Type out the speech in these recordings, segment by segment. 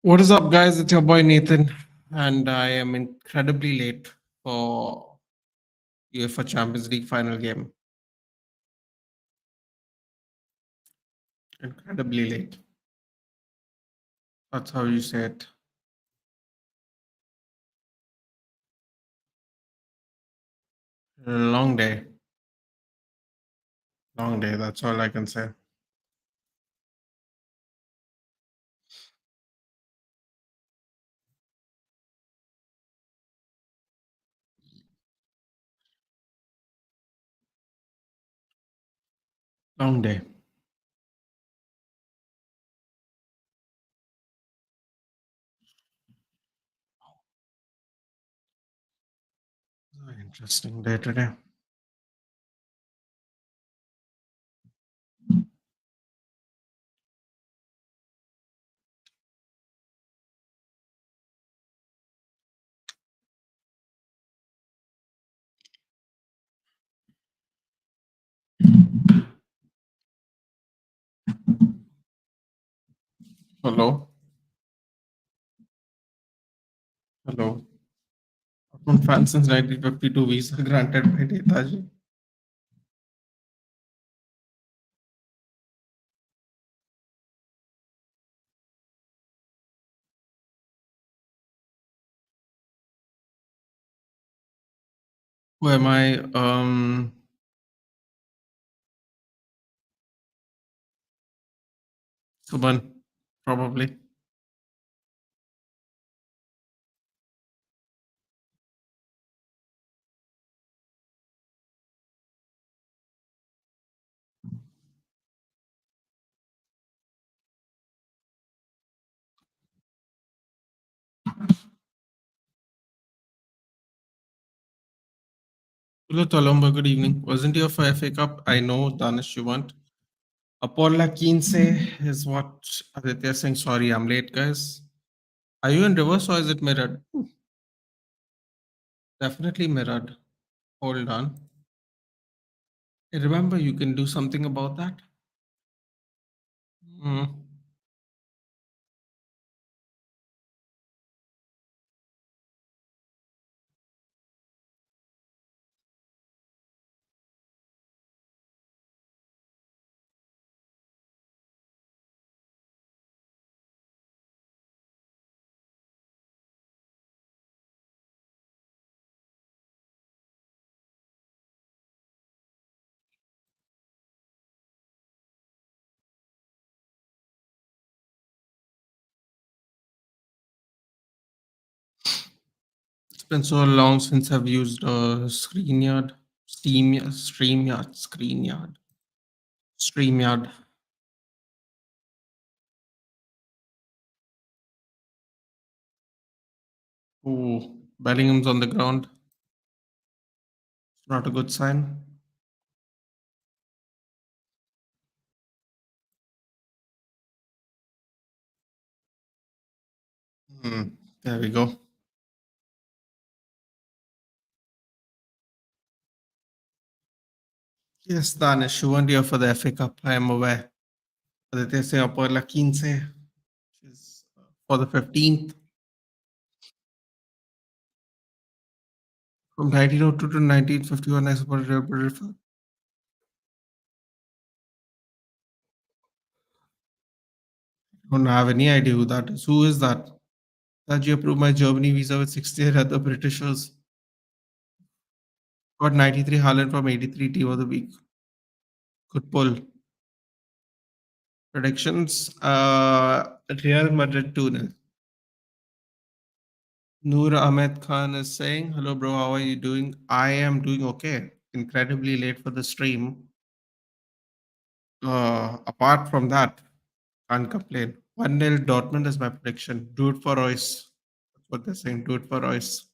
What is up, guys? It's your boy Nathan, and I am incredibly late for UEFA Champions League final game. Incredibly late. That's how you say it. Long day. Long day. That's all I can say. Long day. Interesting day today. Hello. Hello. Dortmund fan since 1952. Visa granted by Netaji. Who am I? Suban, probably. Hello, Tolomba. Good evening. Wasn't your for FA Cup? I know, Danish, you want. Apollo Quince is what Aditya is saying. Sorry, I'm late, guys. Are you in reverse or is it mirrored? Definitely mirrored. Hold on. Remember, you can do something about that. Hmm. It's been so long since I've used ScreenYard, StreamYard. Oh, Bellingham's on the ground. It's not a good sign. Hmm. There we go. Yes, Danish, you weren't here for the FA Cup. I am aware. Aditya saying Apollo Quince, which is for the 15th. From 1902 to 1951, I supported Real Madrid. Don't have any idea who that is. Who is that? That you approved my Germany visa with 68 other Britishers. Got 93 Haaland from 83 team of the week. Good pull. Predictions. Real Madrid 2-0. Noor Ahmed Khan is saying, hello bro, how are you doing? I am doing okay. Incredibly late for the stream. Apart from that, can't complain. 1-0 Dortmund is my prediction. Do it for Royce. That's what they're saying. Do it for Royce.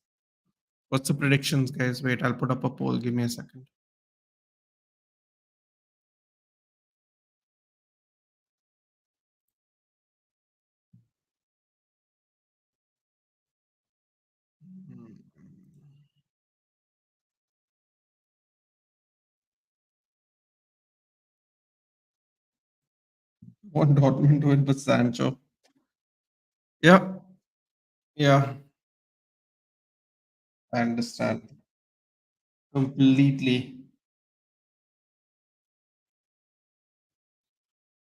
What's the predictions, guys? Wait, I'll put up a poll. Give me a second. Want Dortmund to win with Sancho. Yeah, yeah, I understand completely.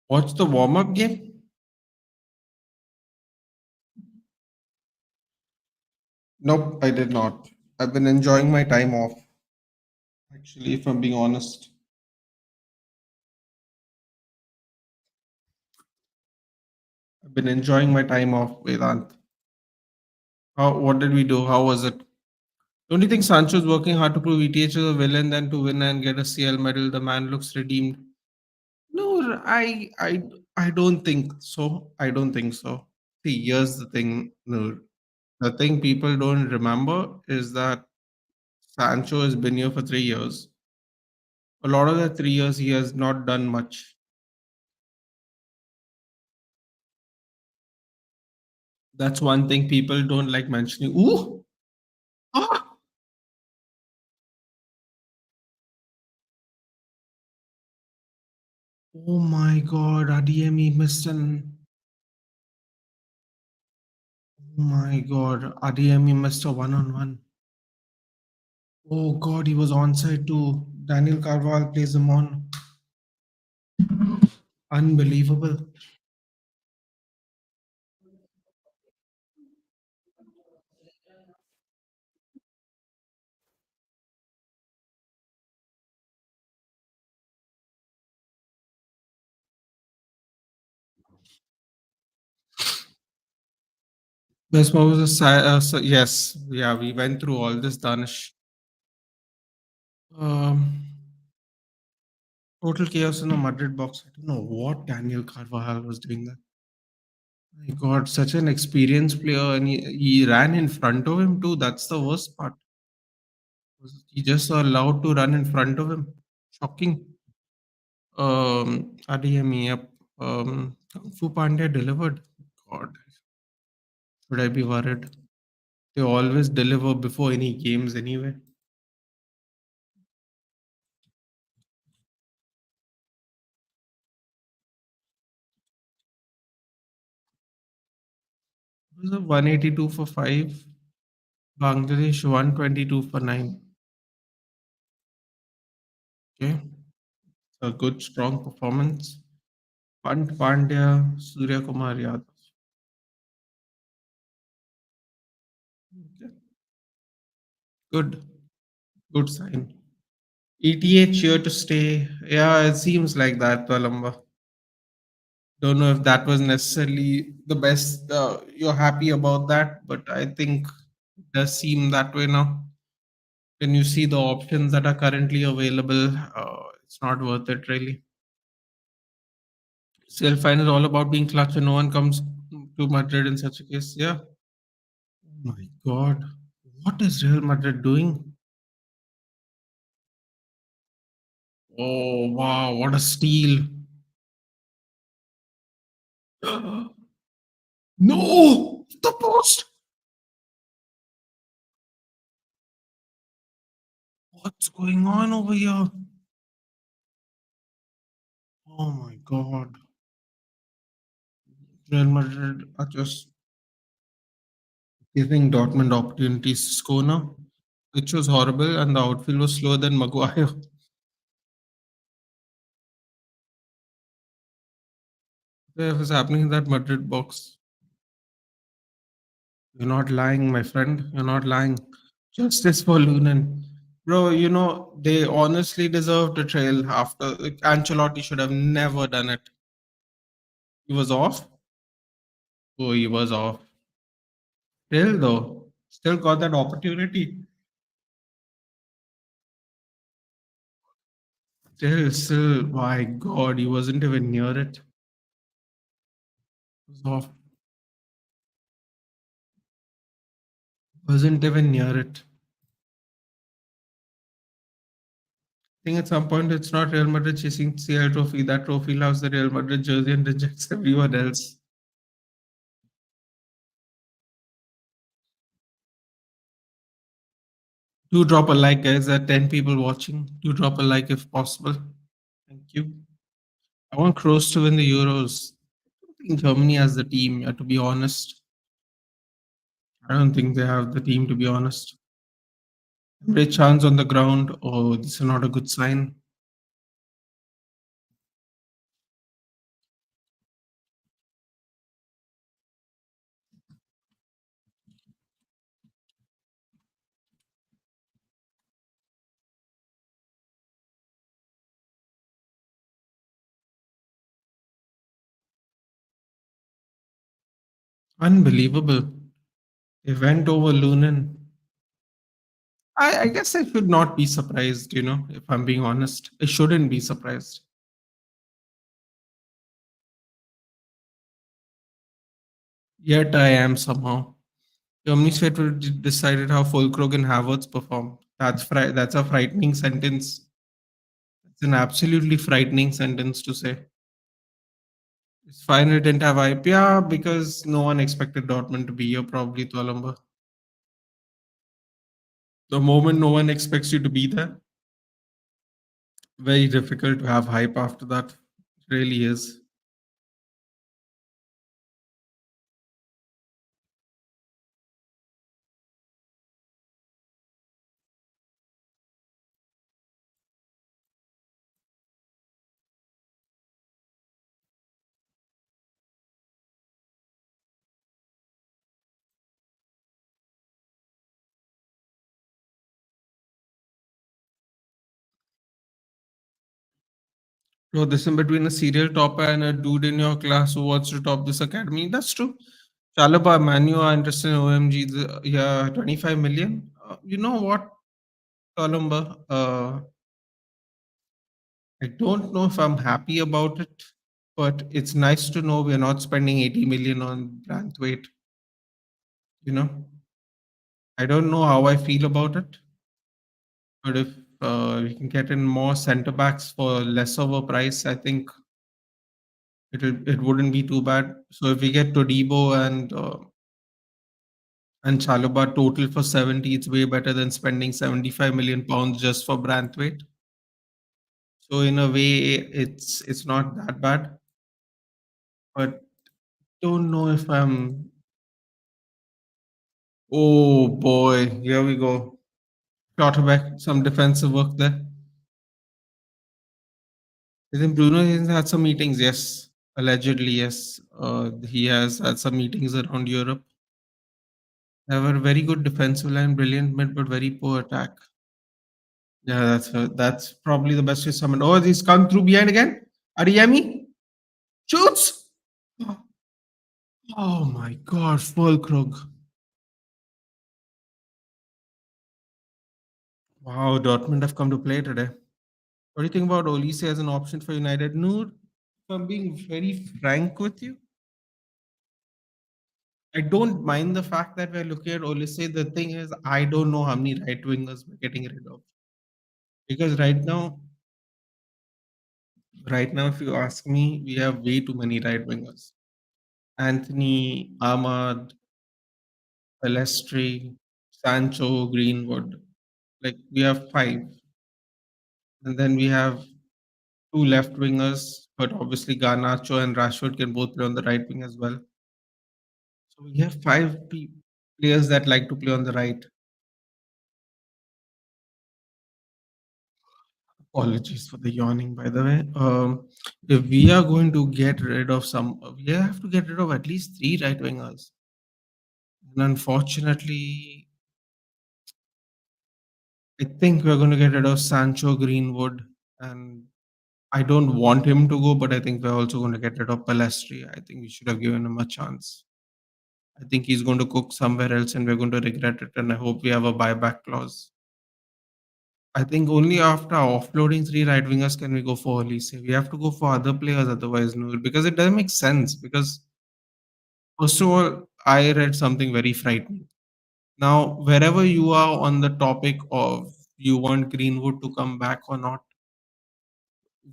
Watch the warm up game? Nope, I did not. I've been enjoying my time off, actually, if I'm being honest. I've been enjoying my time off, Vedant. What did we do? How was it? Don't you think Sancho's working hard to prove ETH is a villain than to win and get a CL medal? The man looks redeemed. No, I don't think so. I don't think so. See, here's the thing. No, the thing people don't remember is that Sancho has been here for 3 years. A lot of the 3 years he has not done much. That's one thing people don't like mentioning. Ooh, ah, oh my God, Adeyemi missed an. Oh my God, Adeyemi missed a one-on-one. Oh God, he was onside too. Daniel Carval plays him on. Unbelievable. Best moment was yes, yeah, we went through all this, Danish. Um, Total chaos in the Madrid box. I don't know what Daniel Carvajal was doing there. My God, such an experienced player, and he ran in front of him too. That's the worst part. He just allowed to run in front of him. Shocking. Adeyemi, yep. Kung Fu Pandya delivered. God, should I be worried? They always deliver before any games anyway. It was a 182 for 5. Bangladesh 122 for 9. Okay. A good, strong performance. Pant Pandya, Surya Kumar Yadav. Okay. Good. Good sign. ETH here to stay. Yeah, it seems like that, Palamba. Don't know if that was necessarily the best. You're happy about that, but I think it does seem that way now. When you see the options that are currently available, it's not worth it really. Self final is all about being clutch, and no one comes to Madrid in such a case. Yeah. Oh my God. What is Real Madrid doing? Oh, wow. What a steal. No! The post! What's going on over here? Oh my God. Real Madrid are just giving Dortmund opportunities to score now, which was horrible, and the outfield was slower than Maguire. What is happening in that Madrid box? You're not lying, my friend. You're not lying. Justice for Lunan. Bro, they honestly deserved a trail after Ancelotti should have never done it. He was off. Oh, he was off. Still though, still got that opportunity. Still, my God, he wasn't even near it. He was off. Wasn't even near it. I think at some point it's not Real Madrid chasing CL trophy. That trophy loves the Real Madrid jersey and rejects everyone else. Do drop a like, guys. There are 10 people watching. Do drop a like if possible. Thank you. I want Kroos to win the Euros. I think Germany has the team, to be honest. I don't think they have the team, to be honest. Great chance on the ground. Oh, this is not a good sign. Unbelievable. They went over Lunin. I guess I should not be surprised, if I'm being honest. I shouldn't be surprised. Yet I am somehow. Germany's fate will decided how Fulkrug and Havertz perform. That's a frightening sentence. It's an absolutely frightening sentence to say. It's fine it didn't have hype. Yeah, because no one expected Dortmund to be here, probably, Tolamba. The moment no one expects you to be there, very difficult to have hype after that. It really is. So this in between a serial topper and a dude in your class who wants to top this academy. That's true. Chalaba, Manu are interested in OMG. Yeah, 25 million. You know what, Columba? I don't know if I'm happy about it, but it's nice to know we're not spending 80 million on Branthwaite. You know, I don't know how I feel about it, but if we can get in more centre backs for less of a price, I think it wouldn't be too bad. So if we get Todibo and Chalobah total for 70, it's way better than spending 75 million pounds just for Branthwaite. So in a way, it's not that bad, but don't know if I'm. Oh boy, here we go. Schlotterbeck, some defensive work there. I think Bruno has had some meetings, yes. Allegedly, yes. He has had some meetings around Europe. They have a very good defensive line, brilliant mid, but very poor attack. Yeah, that's probably the best way to summon. Oh, he's come through behind again. Ariemi shoots. Oh my God, Fulkrug. Wow, Dortmund have come to play today. What do you think about Olise as an option for United? Noor, if I'm being very frank with you, I don't mind the fact that we're looking at Olise. The thing is, I don't know how many right wingers we're getting rid of. Because right now, if you ask me, we have way too many right wingers. Anthony, Ahmad, Pelestri, Sancho, Greenwood. Like we have five. And then we have two left wingers, but obviously Garnacho and Rashford can both play on the right wing as well. So we have players that like to play on the right. Apologies for the yawning, by the way. If we are going to get rid of we have to get rid of at least three right wingers. And unfortunately, I think we're going to get rid of Sancho Greenwood. And I don't want him to go, but I think we're also going to get rid of Palestri. I think we should have given him a chance. I think he's going to cook somewhere else and we're going to regret it. And I hope we have a buyback clause. I think only after offloading three right wingers can we go for Olise. We have to go for other players otherwise, no, because it doesn't make sense. Because first of all, I read something very frightening. Now, wherever you are on the topic of you want Greenwood to come back or not,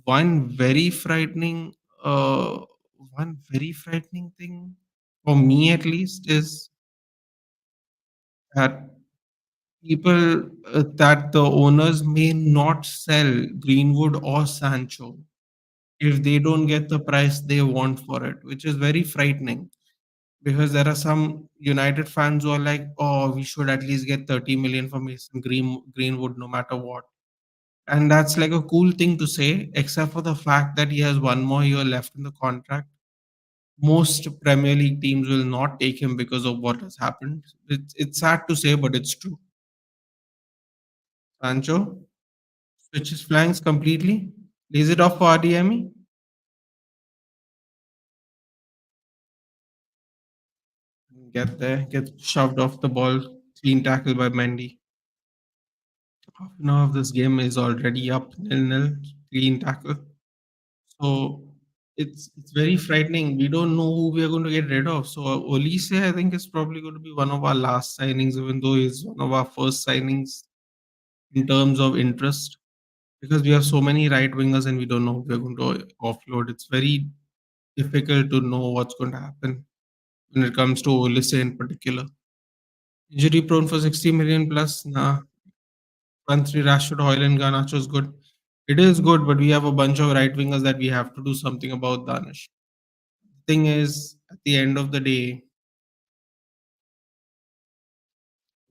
one very frightening, uh, one very frightening thing for me at least is that that the owners may not sell Greenwood or Sancho if they don't get the price they want for it, which is very frightening. because there are some United fans who are like, "Oh, we should at least get 30 million for Mason Greenwood, no matter what." And that's like a cool thing to say, except for the fact that he has one more year left in the contract. Most Premier League teams will not take him because of what has happened. It's sad to say, but it's true. Sancho switches flanks completely, lays it off for RDME, get there, get shoved off the ball, clean tackle by Mendy. Half an hour of this game is already up nil-nil, clean tackle. So it's very frightening. We don't know who we are going to get rid of. So Olise, I think, is probably going to be one of our last signings, even though he's one of our first signings in terms of interest, because we have so many right wingers and we don't know who we're going to offload. It's very difficult to know what's going to happen when it comes to Olise in particular. Injury prone for 60 million plus. Nah, front three Rashford, Hoyland, Garnacho is good. It is good, but we have a bunch of right wingers that we have to do something about, Danish. Thing is, at the end of the day,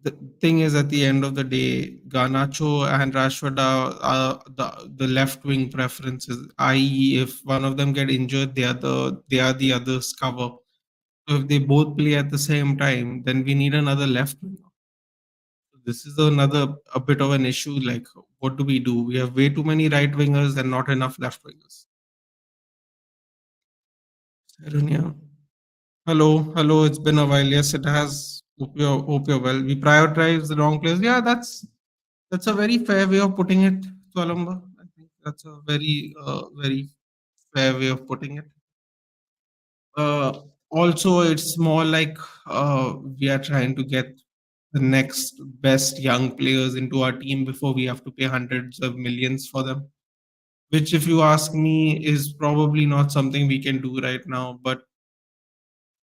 the thing is, at the end of the day, Garnacho and Rashford are the left wing preferences. I.e., if one of them get injured, they are the other's cover. So if they both play at the same time, then we need another left winger. This is another a bit of an issue. Like, what do we do? We have way too many right wingers and not enough left wingers. Sarunia. Hello, hello. It's been a while. Yes, it has. Hope you're well. We prioritize the wrong players. Yeah, that's a very fair way of putting it, Columba. I think that's a very fair way of putting it. Also, it's more like we are trying to get the next best young players into our team before we have to pay hundreds of millions for them. Which, if you ask me, is probably not something we can do right now. But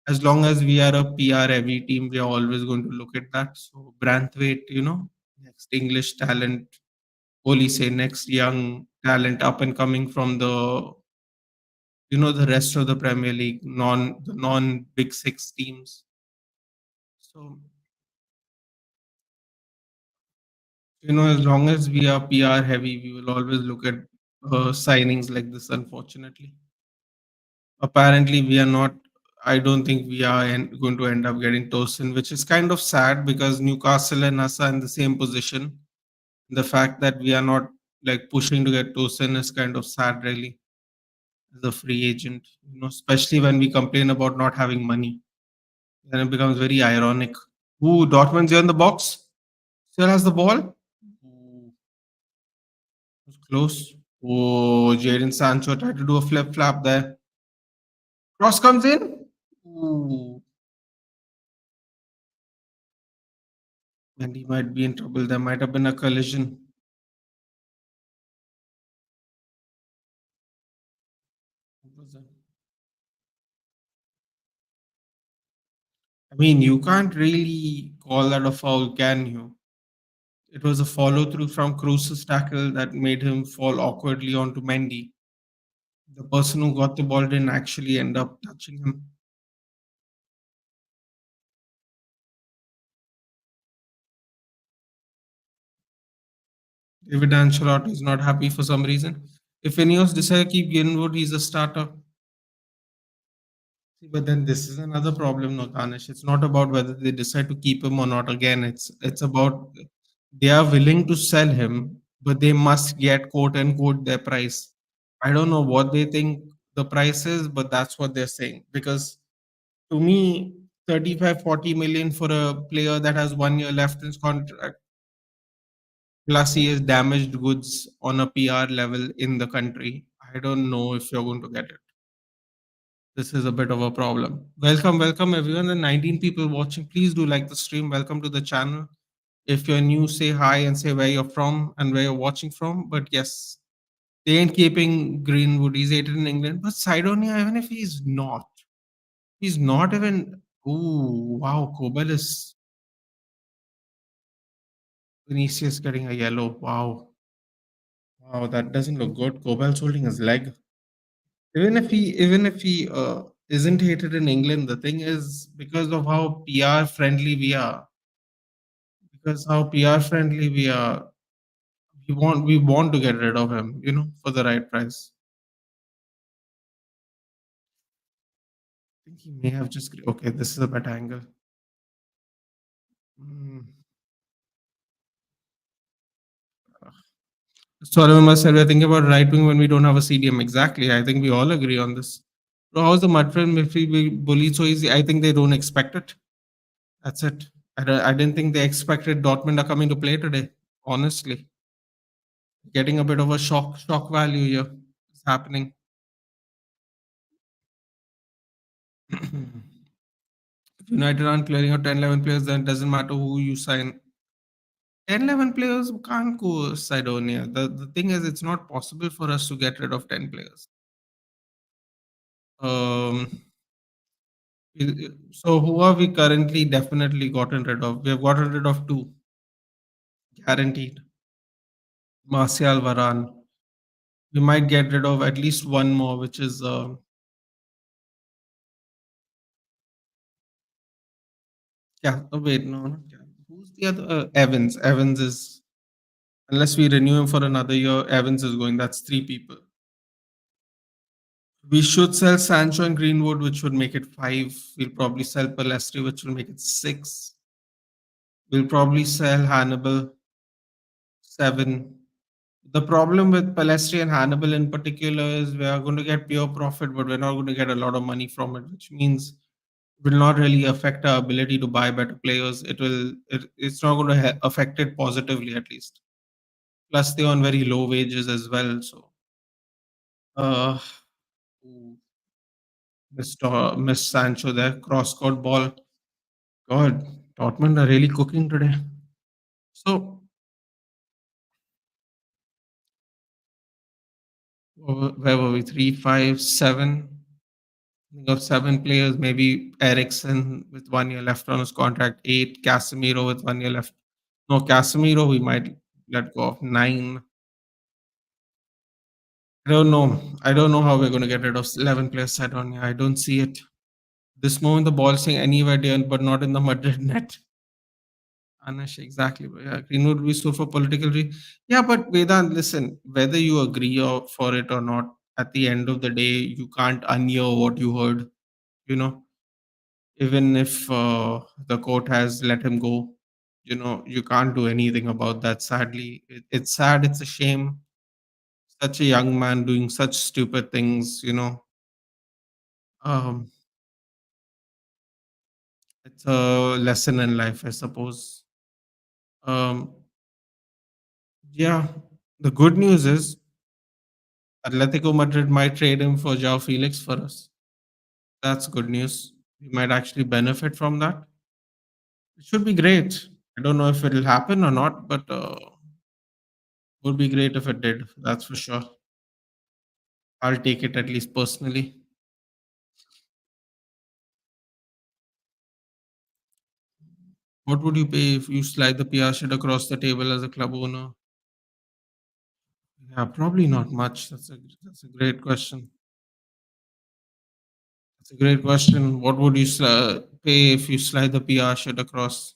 as long as we are a PR heavy team, we are always going to look at that. So Branthwaite, next English talent, Olise, next young talent up and coming from the rest of the Premier League, non Big Six teams. So as long as we are PR heavy, we will always look at signings like this. Unfortunately, apparently we are not. I don't think we are going to end up getting Tosin, which is kind of sad because Newcastle and us are in the same position. The fact that we are not like pushing to get Tosin is kind of sad, really, as a free agent. Especially when we complain about not having money, then it becomes very ironic. Ooh, Dortmund's here in the box. Still has the ball. Ooh, was close. Oh, Jadon Sancho tried to do a flip flap there. Cross comes in. Ooh, and he might be in trouble. There might have been a collision. What was that? I mean, you can't really call that a foul, can you? It was a follow through from Cruz's tackle that made him fall awkwardly onto Mendy. The person who got the ball didn't actually end up touching him. David Ancelotti is not happy for some reason. If Ineos decide to keep Greenwood, he's a starter. But then this is another problem, no, Danish. It's not about whether they decide to keep him or not. Again, it's about they are willing to sell him, but they must get quote unquote their price. I don't know what they think the price is, but that's what they're saying. Because to me, 35, 40 million for a player that has 1 year left in his contract, plus he is damaged goods on a PR level in the country. I don't know if you're going to get it. This is a bit of a problem. Welcome, welcome everyone. The 19 people watching, please do like the stream. Welcome to the channel. If you're new, say hi and say where you're from and where you're watching from. But yes, they ain't keeping Greenwood. He's hated in England. But Sidonia, even if he's not even. Ooh, wow. Kobel is Vinicius getting a yellow. Wow. Wow, that doesn't look good. Kobel's holding his leg. Even if he isn't hated in England. The thing is because of how PR friendly we are. Because how PR friendly we are, we want to get rid of him, for the right price. I think he may have just okay. This is a better angle. Mm. So I remember said we're thinking about right wing when we don't have a CDM. Exactly. I think we all agree on this. So how's the Madrid midfield being bullied so easy? I think they don't expect it. That's it. I didn't think they expected Dortmund are coming to play today. Honestly, getting a bit of a shock value here is happening. If United aren't clearing out 10, 11 players, then it doesn't matter who you sign. 10, 11 players can't go Sidonia. The thing is, it's not possible for us to get rid of 10 players. Um, so who are we currently definitely gotten rid of? We have gotten rid of two, guaranteed. Martial, Varane. We might get rid of at least one more, which is yeah. Oh, wait, no, not who's the other? Evans. Evans is unless we renew him for another year. Evans is going. That's three people. We should sell Sancho and Greenwood, which would make it five. We'll probably sell Palestri, which will make it six. We'll probably sell Hannibal, seven. The problem with Palestri and Hannibal in particular is we are going to get pure profit, but we're not going to get a lot of money from it, which means it will not really affect our ability to buy better players. It's not going to affect it positively at least. Plus, they're on very low wages as well. So, uh, Miss Sancho there, cross court ball. God, Dortmund are really cooking today. So, where were we? Three, five, seven. Think of seven players, maybe Ericsson with 1 year left on his contract, eight, Casemiro with 1 year left. No, Casemiro, we might let go of nine. I don't know. I don't know how we're going to get rid of 11 players. I don't see it. This moment, the ball saying anywhere there, but not in the Madrid net. Anish, exactly. But yeah, Greenwood we stood for political. Yeah, but Vedant, listen, whether you agree or for it or not, at the end of the day, you can't unhear what you heard. You know, even if the court has let him go, you can't do anything about that. Sadly, it's sad. It's a shame. Such a young man doing such stupid things. Um, it's a lesson in life, I suppose. Um, yeah. The good news is Atletico Madrid might trade him for Joao Felix for us. That's good news. We might actually benefit from that. It should be great. I don't know if it'll happen or not, but would be great if it did. That's for sure. I'll take it at least personally. What would you pay if you slide the PR sheet across the table as a club owner? Yeah, probably not much. That's a great question. That's a great question. What would you pay if you slide the PR sheet across?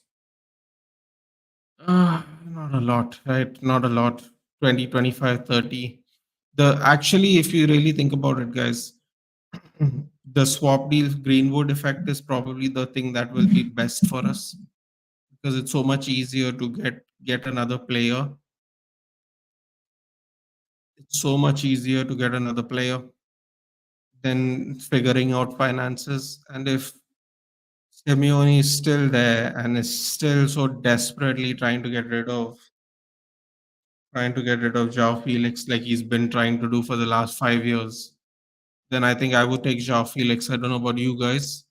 Not a lot, right? Not a lot. 20, 25, 30. Actually, if you really think about it, guys, the swap deal Greenwood effect is probably the thing that will be best for us because it's so much easier to get another player. It's so much easier to get another player than figuring out finances. And if Simeone is still there and is still so desperately trying to get rid of Joao Felix like he's been trying to do for the last 5 years, then I think I would take Joao Felix. I don't know about you guys,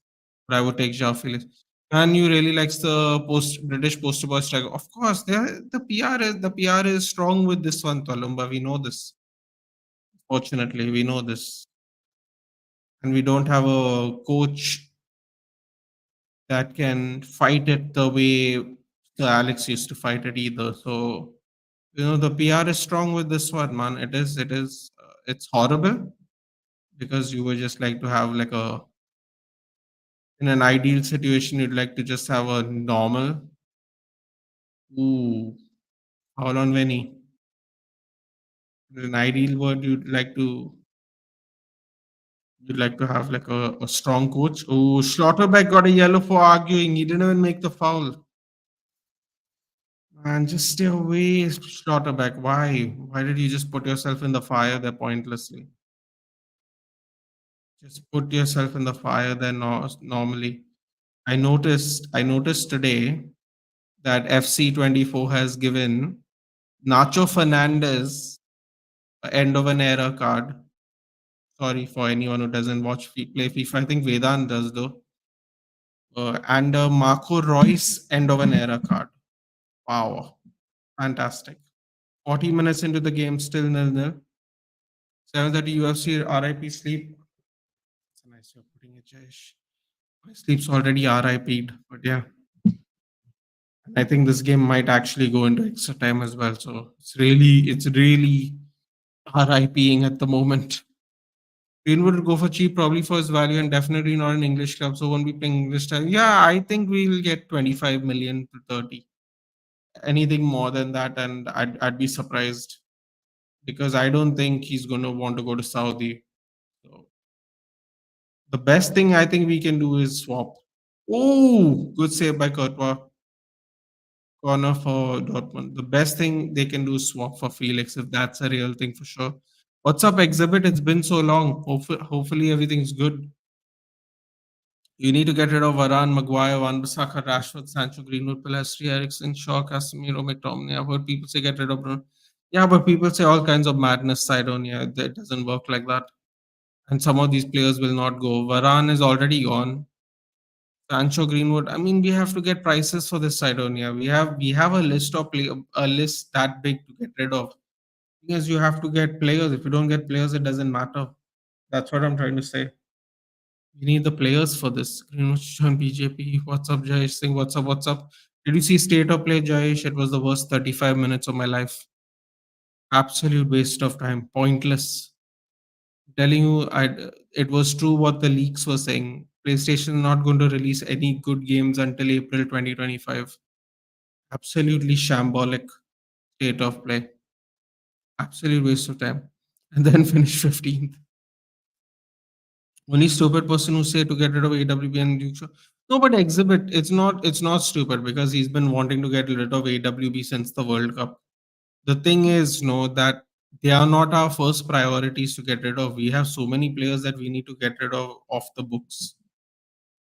but I would take Joao Felix. And you really likes the British poster boy striker. Of course, the PR is strong with this one, Tolumba. We know this. Fortunately, we know this, and we don't have a coach that can fight it the way the Alex used to fight it either. So the PR is strong with this one, man. It is. It's horrible because you would just like to have like a In an ideal situation, you'd like to just have a normal. Ooh, how long, Vinny? In an ideal world, you'd like to have like a strong coach. Oh, Schlotterbeck got a yellow for arguing. He didn't even make the foul. Man, just stay away, Schlotterbeck. Why? Why did you just put yourself in the fire there pointlessly? Just put yourself in the fire there normally. I noticed today that FC24 has given Nacho Fernandez a end of an era card. Sorry for anyone who doesn't play FIFA. I think Vedant does though. And Marco Royce end of an era card. Wow, fantastic. 40 minutes into the game, still nil-nil. 7:30 UFC RIP sleep. That's a nice way of putting it, Jayesh. My sleep's already RIP'd, but yeah. I think this game might actually go into extra time as well. So it's really RIPing at the moment. Greenwood would go for cheap, probably for his value, and definitely not an English club. So won't be playing English time. Yeah, I think we'll get 25 million to 30. Anything more than that, and I'd be surprised because I don't think he's going to want to go to Saudi. So the best thing I think we can do is swap. Oh, good save by Courtois. Corner for Dortmund. The best thing they can do is swap for Felix if that's a real thing for sure. What's up, Exhibit? It's been so long. Hopefully everything's good. You need to get rid of Varane, Maguire, Wan Bissaka, Rashford, Sancho, Greenwood, Pelastri, Ericsson, Shaw, Casemiro, McTominay. I've heard people say get rid of Bruno. Yeah, but people say all kinds of madness. Sidonia. It doesn't work like that. And some of these players will not go. Varane is already gone. Sancho, Greenwood. I mean, we have to get prices for this Sidonia. We have a list that big to get rid of. Because you have to get players. If you don't get players, it doesn't matter. That's what I'm trying to say. You need the players for this. Greenwood, Sean, BJP. What's up, Jayesh Singh? What's up? What's up? Did you see State of Play, Jayesh? It was the worst 35 minutes of my life. Absolute waste of time. Pointless. Telling you, it was true what the leaks were saying. PlayStation is not going to release any good games until April 2025. Absolutely shambolic state of play. Absolute waste of time. And then finish 15th. Only stupid person who say to get rid of AWB and Duke Shaw. No, but Exhibit, it's not stupid because he's been wanting to get rid of AWB since the World Cup. The thing is, no, that they are not our first priorities to get rid of. We have so many players that we need to get rid of off the books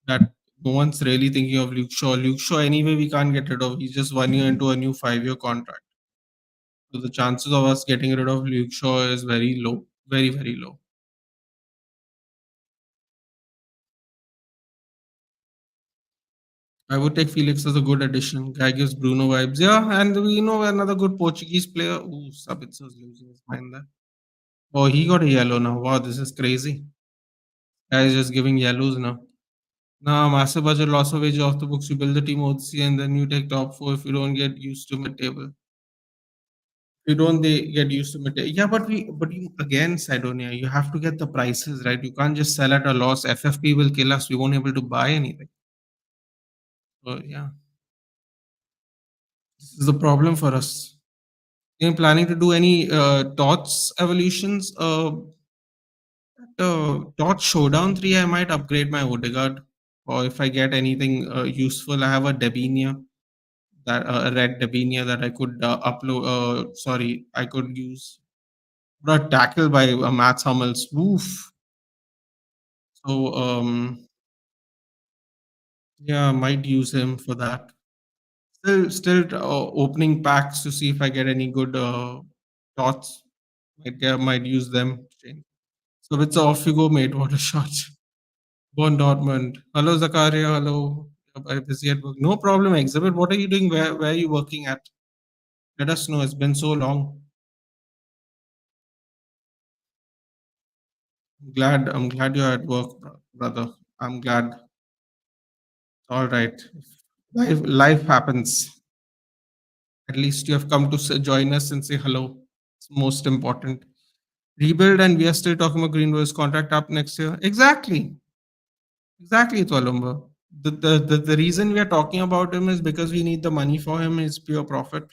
that no one's really thinking of Luke Shaw. Luke Shaw, anyway, we can't get rid of. He's just 1 year into a new 5 year contract. So the chances of us getting rid of Luke Shaw is very low, very, very low. I would take Felix as a good addition. Guy gives Bruno vibes. Yeah, and we know another good Portuguese player. Ooh, Sabitza's losing his mind there. Oh, he got a yellow now. Wow, this is crazy. Guy is just giving yellows now. Now, massive budget, loss of age off the books. You build the team OTC and then you take top four if you don't get used to mid table. You don't they get used to mid table. Yeah, but you again, Sidonia, you have to get the prices right. You can't just sell at a loss. FFP will kill us. We won't able to buy anything. So yeah, this is the problem for us. You planning to do any TOTS evolutions? TOTS Showdown 3, I might upgrade my Odegaard. Or if I get anything useful, I have a Debinia, that a red Debinia that I could upload. Sorry, I could use. But a tackle by Mats Hummels. Woof. So yeah, I might use him for that. Still opening packs to see if I get any good TOTS. Might use them. So it's off you go, mate. What a shot. Born Dortmund. Hello, Zakaria. Hello. I'm busy at work. No problem, Exhibit. What are you doing? Where are you working at? Let us know. It's been so long. I'm glad you're at work, brother. I'm glad. All right. Life happens. At least you have come to join us and say hello. It's most important. Rebuild, and we are still talking about Greenwood's contract up next year. Exactly. Exactly, Twalumba. The reason we are talking about him is because we need the money for him. Is pure profit.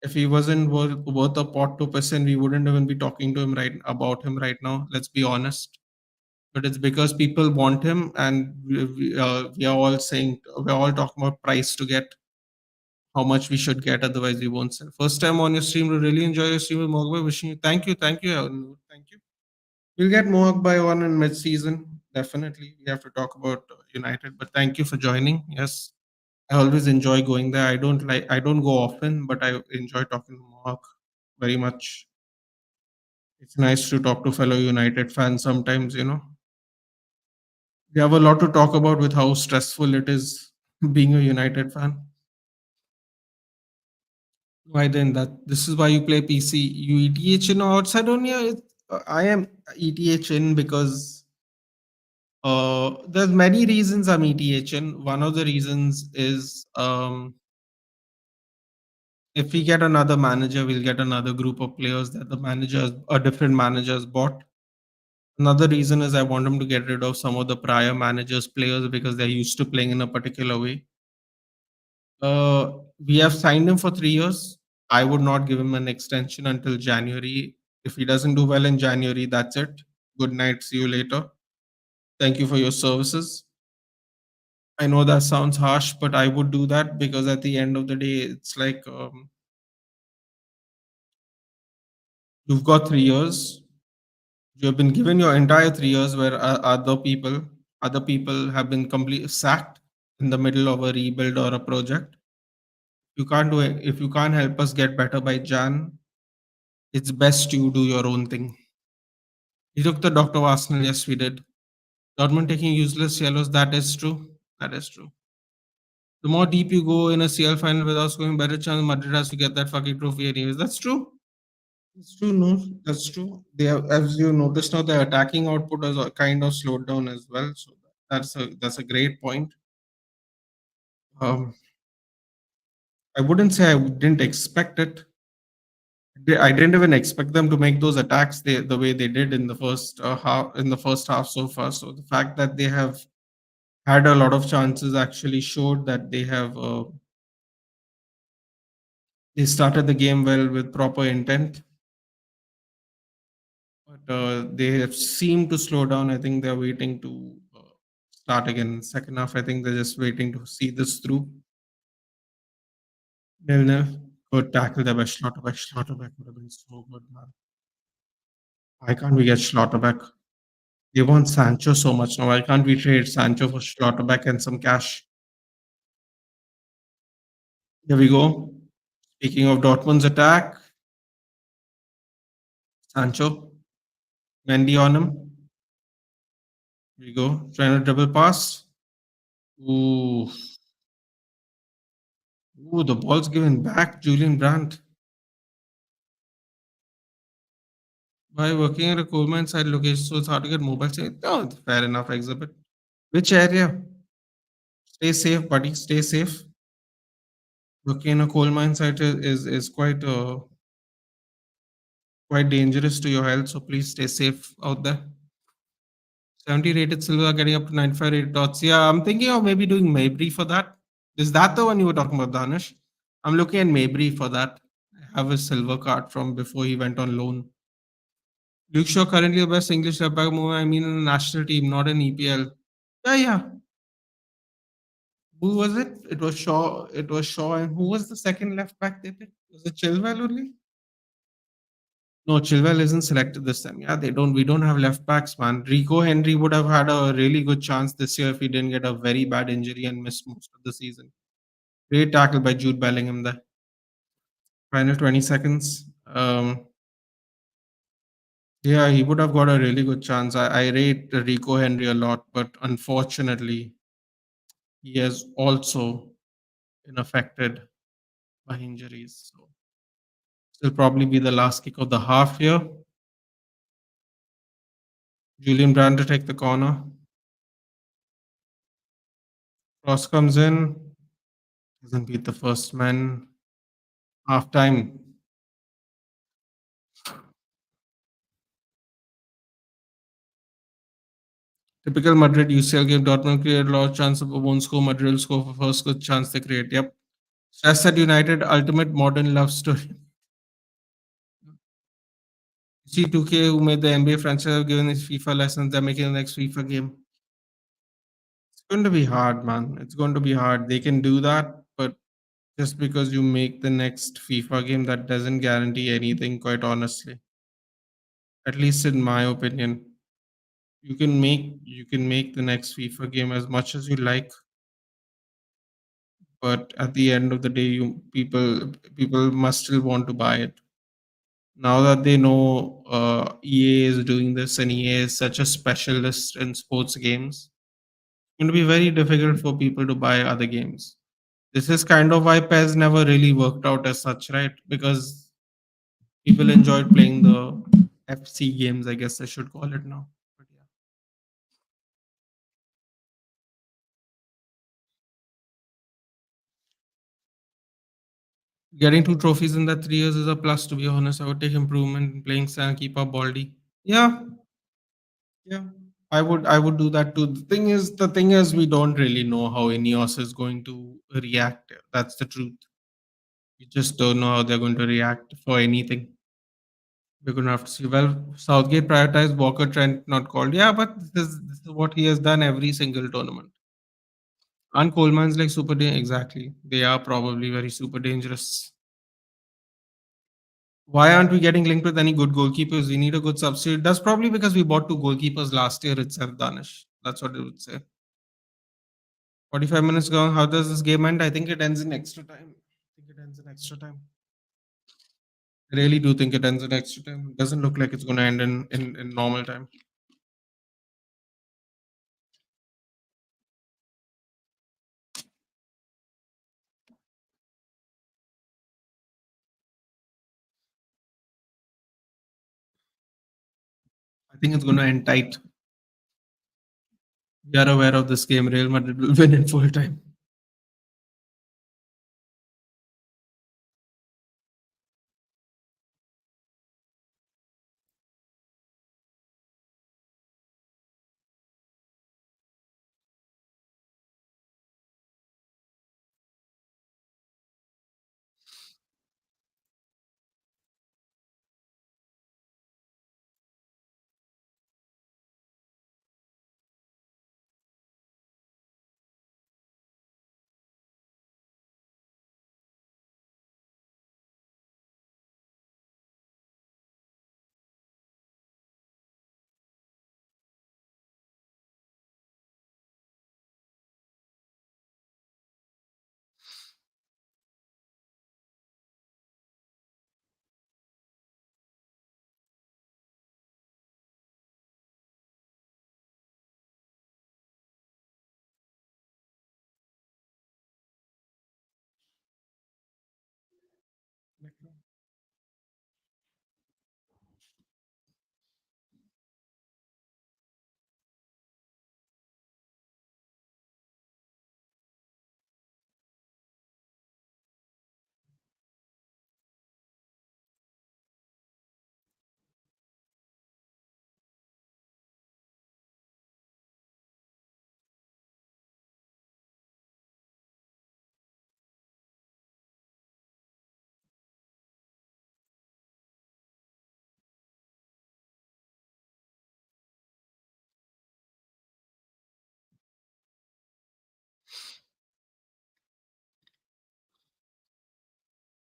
If he wasn't worth a pot to piss in, we wouldn't even be talking to him about him right now. Let's be honest. But it's because people want him, and we are all saying, we're all talking about price to get how much we should get. Otherwise, we won't sell. First time on your stream, we really enjoy your stream with Mogwai. Wishing you thank you, thank you. We'll get Mohawk by one in mid-season. Definitely, we have to talk about United. But thank you for joining. Yes, I always enjoy going there. I don't go often, but I enjoy talking to Mohawk very much. It's nice to talk to fellow United fans sometimes. We have a lot to talk about with how stressful it is being a United fan. Why then that this is why you play PC. You ETH in or outside on here. I am ETH in because there's many reasons I'm ETH in. One of the reasons is if we get another manager, we'll get another group of players that the managers, a different managers bought. Another reason is I want them to get rid of some of the prior managers' players because they're used to playing in a particular way. We have signed him for 3 years. I would not give him an extension until January. If he doesn't do well in January, that's it. Good night. See you later. Thank you for your services. I know that sounds harsh, but I would do that because at the end of the day, it's like you've got 3 years. You have been given your entire 3 years where other people have been completely sacked in the middle of a rebuild or a project. You can't do it. If you can't help us get better by Jan, it's best you do your own thing. We took the Dr. Arsenal. Yes, we did. Dortmund taking useless yellows. That is true. That is true. The more deep you go in a CL final without scoring, better chance Madrid has to get that fucking trophy anyways. That's true. That's true. No, that's true. They have, as you notice now, the attacking output has kind of slowed down as well. So that's a great point. Um, I wouldn't say I didn't expect it. I didn't even expect them to make those attacks the way they did in the first half. In the first half so far. So the fact that they have had a lot of chances actually showed that they started the game well with proper intent, but they have seemed to slow down. I think they're waiting to start again in the second half. I think they're just waiting to see this through. Nil-nil. Good tackle there by Schlotterbeck. Schlotterbeck would have been so good, man. Why can't we get Schlotterbeck? They want Sancho so much now. Why can't we trade Sancho for Schlotterbeck and some cash? Here we go. Speaking of Dortmund's attack, Sancho, Mendy on him. Here we go. Trying to double pass. Ooh. Ooh, the ball's given back. Julian Brandt. By working at a coal mine site location, so it's hard to get mobile signal. Oh, fair enough, exhibit. Which area? Stay safe, buddy. Stay safe. Working in a coal mine site is quite dangerous to your health, so please stay safe out there. 70 rated silver getting up to 95 rated dots. Yeah, I'm thinking of maybe doing Mabry for that. Is that the one you were talking about, Danish? I'm looking at Mabry for that. I have a silver card from before he went on loan. Luke Shaw currently the best English left back mover. I mean, in the national team, not in EPL. Yeah, yeah. Who was it? It was Shaw. It was Shaw, and who was the second left back they picked? Was it Chilwell only? No, Chilwell isn't selected this time. Yeah, they don't. We don't have left backs, man. Rico Henry would have had a really good chance this year if he didn't get a very bad injury and missed most of the season. Great tackle by Jude Bellingham there. Final 20 seconds. Yeah, he would have got a really good chance. I rate Rico Henry a lot, but unfortunately, he has also been affected by injuries. So this will probably be the last kick of the half here. Julian Brand to take the corner. Cross comes in. Doesn't beat the first man. Half time. Typical Madrid UCL game. Dortmund create a lot of chance, but won't score. Madrid will score for first good chance they create. Yep. Stress at United. Ultimate modern love story. See 2K who made the NBA franchise have given his FIFA lessons. They're making the next FIFA game. It's going to be hard, man. It's going to be hard. They can do that, but just because you make the next FIFA game, that doesn't guarantee anything, quite honestly. At least in my opinion. You can make the next FIFA game as much as you like, but at the end of the day, you people must still want to buy it. Now that they know EA is doing this and EA is such a specialist in sports games, it's going to be very difficult for people to buy other games. This is kind of why PES never really worked out as such, right? Because people enjoyed playing the FC games, I guess I should call it now. But yeah. Getting two trophies in that 3 years is a plus, to be honest. I would take improvement in playing and keep up Baldy. Yeah, yeah. I would do that too. The thing is we don't really know how Ineos is going to react. That's the truth. We just don't know how they're going to react for anything. We're gonna have to see. Well, Southgate prioritized Walker Trent not called. Yeah, but this is what he has done every single tournament. And Coleman's like super exactly. They are probably very super dangerous. Why aren't we getting linked with any good goalkeepers? We need a good substitute. That's probably because we bought two goalkeepers last year itself, Danish. That's what it would say. 45 minutes gone. How does this game end? I think it ends in extra time. I think it ends in extra time. I really do think it ends in extra time. It doesn't look like it's going to end in normal time. I think it's going to end tight. We are aware of this game. Real Madrid will win in full time.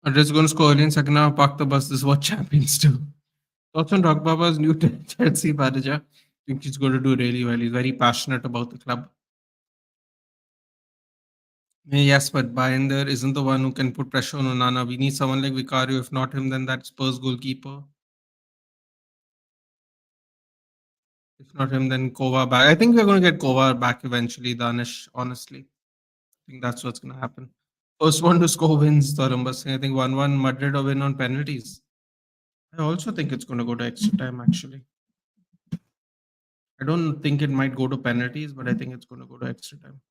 Madrid's going to score early in second half. Park the bus. This is what champions do. Thoughts on Drogba's new Chelsea manager? I think he's going to do really well. He's very passionate about the club. Yes, but Binder isn't the one who can put pressure on Onana. We need someone like Vicario. If not him, then that Spurs goalkeeper. If not him, then Kova back. I think we're going to get Kova back eventually, Danish, honestly. I think that's what's going to happen. First one to score wins, Tarumbas. I think 1-1 Madrid or win on penalties. I also think it's going to go to extra time, actually. I don't think it might go to penalties, but I think it's going to go to extra time.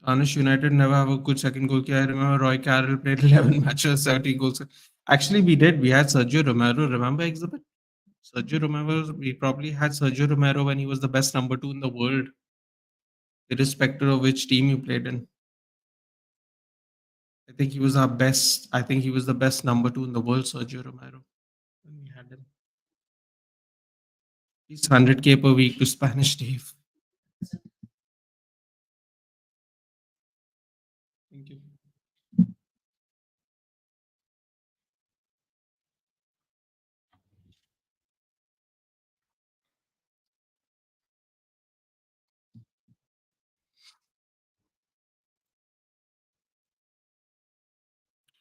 Danish United never have a good second goalkeeper. I remember Roy Carroll played 11 matches, 30 goals. Actually, we did. We had Sergio Romero. Remember, Exhibit? Sergio Romero, we probably had Sergio Romero when he was the best number two in the world, irrespective of which team you played in. I think he was our best. I think he was the best number two in the world, Sergio Romero, when we had him. He's 100K per week to Spanish Dave. Thank you.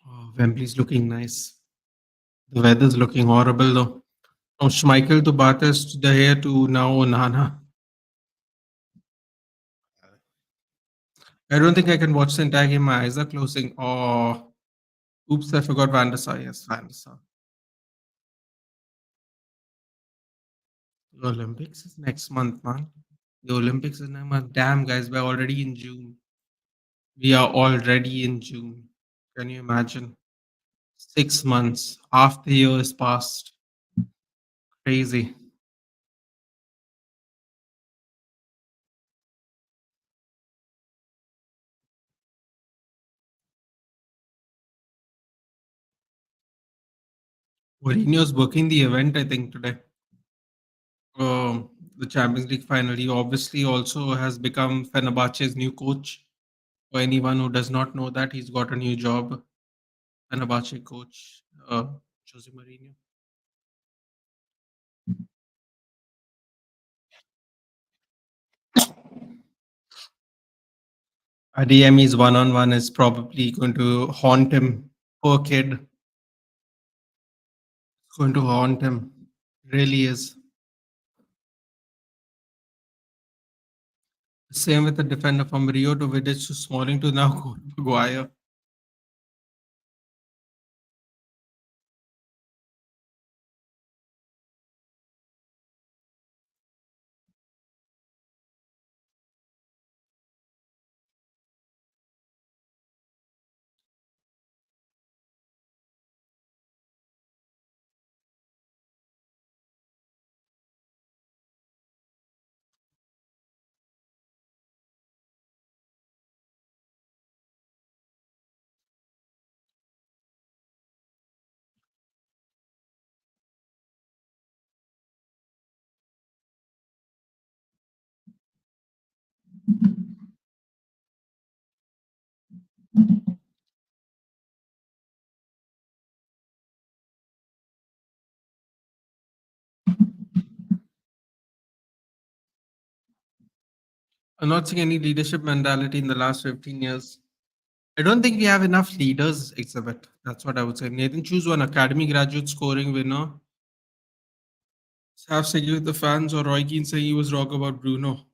Oh, Wembley's looking nice. The weather's looking horrible though. From Schmeichel to Bartes to the hair to now Onana. I don't think I can watch the entire game. My eyes are closing. Oh, oops, I forgot Van der Sar. Yes, Van der Sar. The Olympics is next month, man. The Olympics is next month. Damn, guys, we're already in June. We are already in June. Can you imagine? 6 months. Half the year is past. Crazy. Mourinho's booking the event, I think, today. The Champions League final. He obviously also has become Fenerbahce's new coach. For anyone who does not know that, he's got a new job. Fenerbahce coach, Jose Mourinho. Adeyemi's one-on-one is probably going to haunt him. Poor kid. It's going to haunt him. Really is. Same with the defender from Rio to Vidic to Smalling to now Maguire. I'm not seeing any leadership mentality in the last 15 years. I don't think we have enough leaders, Exhibit. That's what I would say. Nathan choose one academy graduate scoring winner. Have singing with the fans or Roy Keane saying he was wrong about Bruno.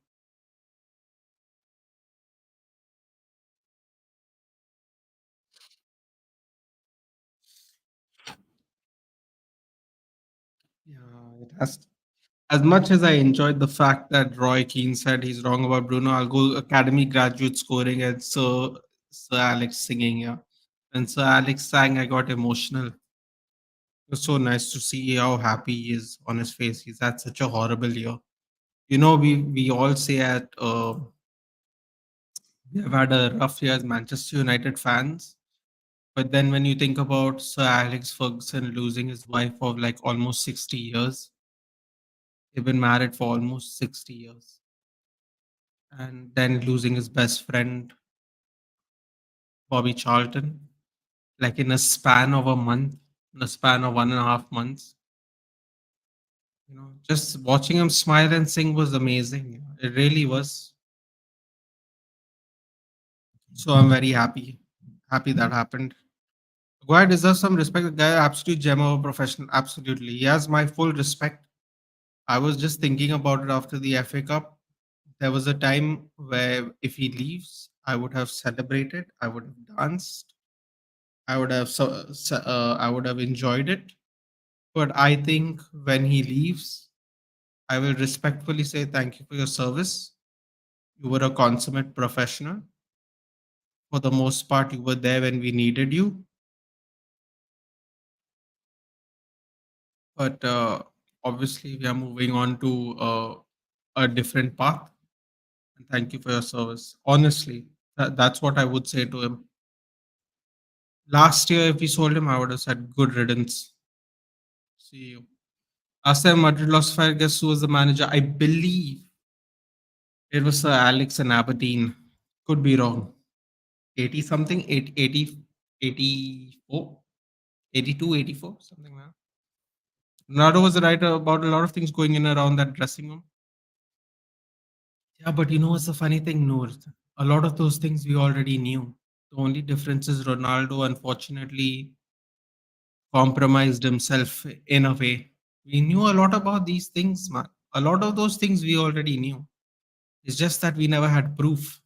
Yeah, it has. As much as I enjoyed the fact that Roy Keane said he's wrong about Bruno, I'll go academy graduate scoring and Sir Alex singing. Yeah, when Sir Alex sang, I got emotional. It was so nice to see how happy he is on his face. He's had such a horrible year. You know, we all say at we have had a rough year as Manchester United fans. But then when you think about Sir Alex Ferguson losing his wife of like almost 60 years, they've been married for almost 60 years. And then losing his best friend, Bobby Charlton, like in a span of a month, in a span of 1.5 months. You know, just watching him smile and sing was amazing. It really was. So I'm very happy that happened. Guy deserves some respect. The guy, absolute gem of a professional. Absolutely. He has my full respect. I was just thinking about it after the FA Cup. There was a time where if he leaves, I would have celebrated, I would have danced, I would have enjoyed it. But I think when he leaves, I will respectfully say thank you for your service. You were a consummate professional. For the most part, you were there when we needed you. But obviously we are moving on to a different path. And thank you for your service. Honestly, that's what I would say to him. Last year, if we sold him, I would have said good riddance. See you. Last time Madrid lost five, guess who was the manager? I believe it was Sir Alex and Aberdeen. Could be wrong. 80 something, 80, 84, 82, 84, something like that. Ronaldo was right about a lot of things going in around that dressing room. Yeah, but you know what's the funny thing, Noor? A lot of those things we already knew. The only difference is Ronaldo, unfortunately, compromised himself in a way. We knew a lot about these things, man. A lot of those things we already knew. It's just that we never had proof.